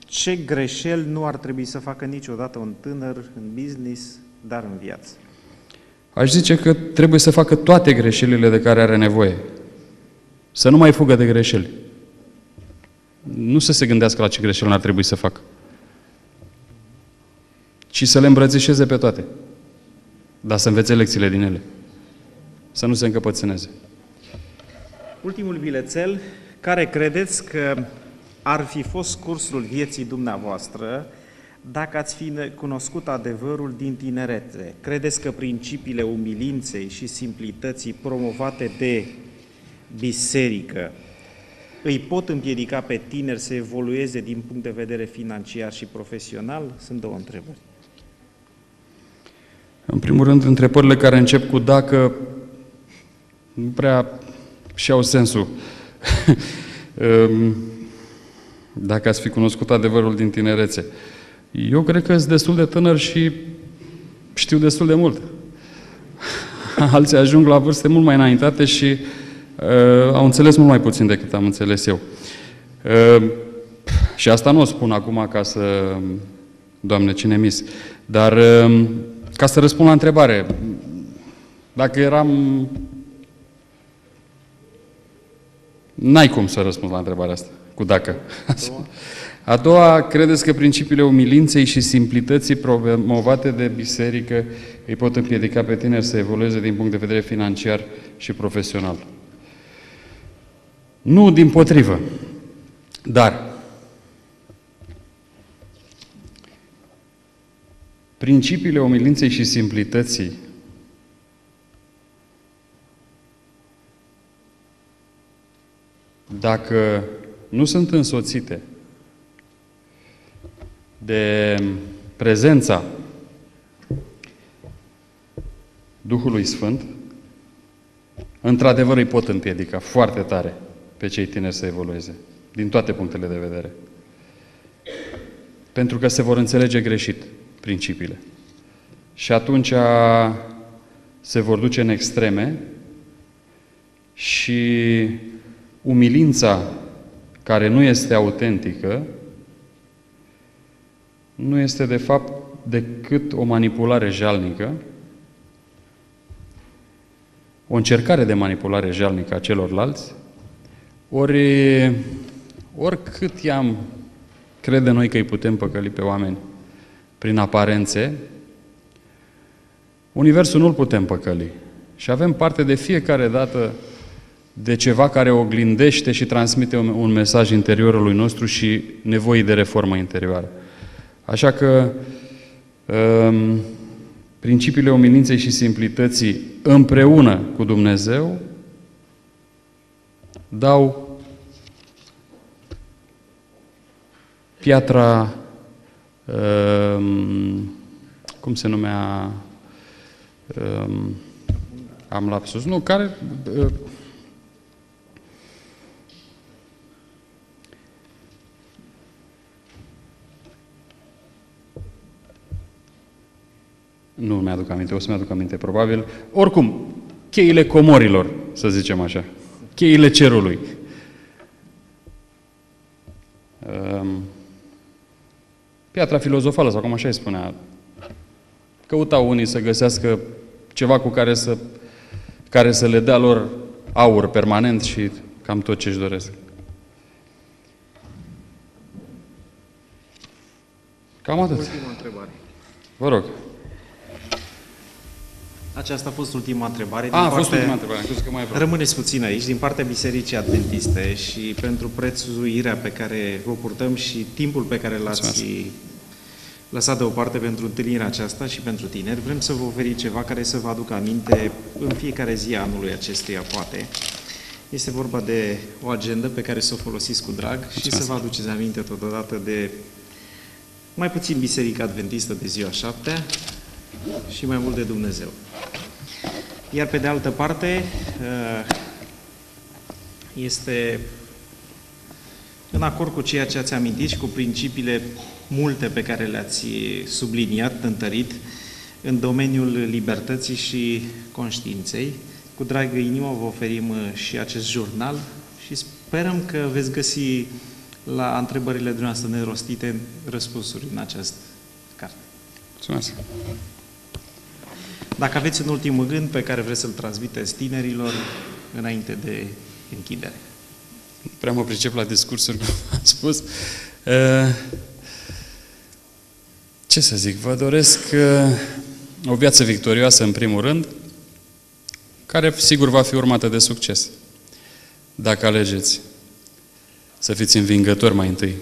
ce greșeli nu ar trebui să facă niciodată un tânăr în business, dar în viață? Aș zice că trebuie să facă toate greșelile de care are nevoie. Să nu mai fugă de greșeli. Nu să se gândească la ce greșeli n-ar trebui să facă, ci să le îmbrățișeze pe toate. Dar să învețe lecțiile din ele. Să nu se încăpățâneze. Ultimul bilețel, care credeți că ar fi fost cursul vieții dumneavoastră dacă ați fi cunoscut adevărul din tinerețe? Credeți că principiile umilinței și simplității promovate de biserică îi pot împiedica pe tineri să evolueze din punct de vedere financiar și profesional? Sunt două întrebări. În primul rând, întrebările care încep cu dacă nu prea și-au sensul. Dacă ați fi cunoscut adevărul din tinerețe. Eu cred că sunt destul de tânăr și știu destul de mult. Alții ajung la vârste mult mai înaintate și au înțeles mult mai puțin decât am înțeles eu. Și asta nu o spun acum ca să... Doamne, cine mis. Dar ca să răspund la întrebare, dacă eram... N-ai cum să răspund la întrebarea asta, cu dacă. A doua, credeți că principiile umilinței și simplității promovate de biserică îi pot împiedica pe tineri să evolueze din punct de vedere financiar și profesional? Nu, dimpotrivă. Dar principiile umilinței și simplității dacă nu sunt însoțite de prezența Duhului Sfânt, într-adevăr îi pot împiedica foarte tare pe cei tineri să evolueze, din toate punctele de vedere. Pentru că se vor înțelege greșit principiile. Și atunci se vor duce în extreme și umilința care nu este autentică nu este de fapt decât o manipulare jalnică, o încercare de manipulare jalnică a celorlalți, oricât i-am crede noi că îi putem păcăli pe oameni prin aparențe, universul nu-l putem păcăli. Și avem parte de fiecare dată de ceva care oglindește și transmite un mesaj interiorului nostru și nevoii de reformă interioară. Așa că principiile umilinței și simplității împreună cu Dumnezeu dau piatra, cum se numea, am lapsus, nu, care... Nu mi-aduc aminte, o să mi-aduc aminte, probabil. Oricum, cheile comorilor, să zicem așa. Cheile cerului. Piatra filozofală, sau cum așa îi spunea. Căutau unii să găsească ceva cu care să le dea lor aur permanent și cam tot ce își doresc. Cam atât. Ultima întrebare. Vă rog. Aceasta a fost ultima întrebare. A fost ultima întrebare, am crezut că mai vreau. Rămâneți puțin aici, din partea Bisericii Adventiste, și pentru prețuirea pe care o purtăm și timpul pe care l-ați lăsat deoparte pentru întâlnirea aceasta și pentru tineri, vrem să vă oferim ceva care să vă aducă aminte în fiecare zi a anului acestuia, poate. Este vorba de o agendă pe care să o folosiți cu drag și să vă aduceți aminte totodată de mai puțin Biserica Adventistă de ziua 7 și mai mult de Dumnezeu. Iar pe de altă parte, este în acord cu ceea ce ați amintit și cu principiile multe pe care le-ați subliniat, întărit, în domeniul libertății și conștiinței. Cu dragă inimă vă oferim și acest jurnal și sperăm că veți găsi la întrebările dumneavoastră nerostite răspunsuri în această carte. Mulțumesc! Dacă aveți un ultim gând pe care vreți să-l transmiteți tinerilor înainte de închidere. Prea mă pricep la discursuri, cum am spus. Ce să zic? Vă doresc o viață victorioasă în primul rând, care sigur va fi urmată de succes. Dacă alegeți să fiți învingători mai întâi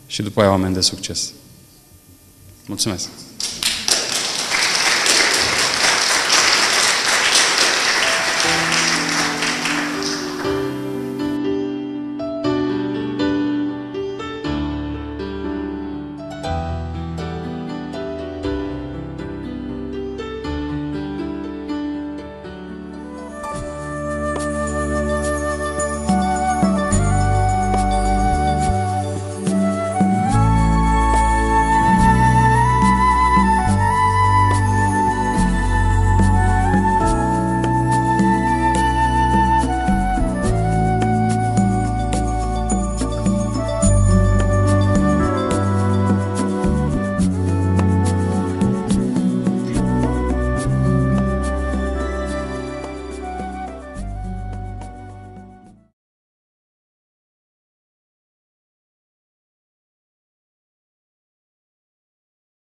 și după aia oameni de succes. Mulțumesc!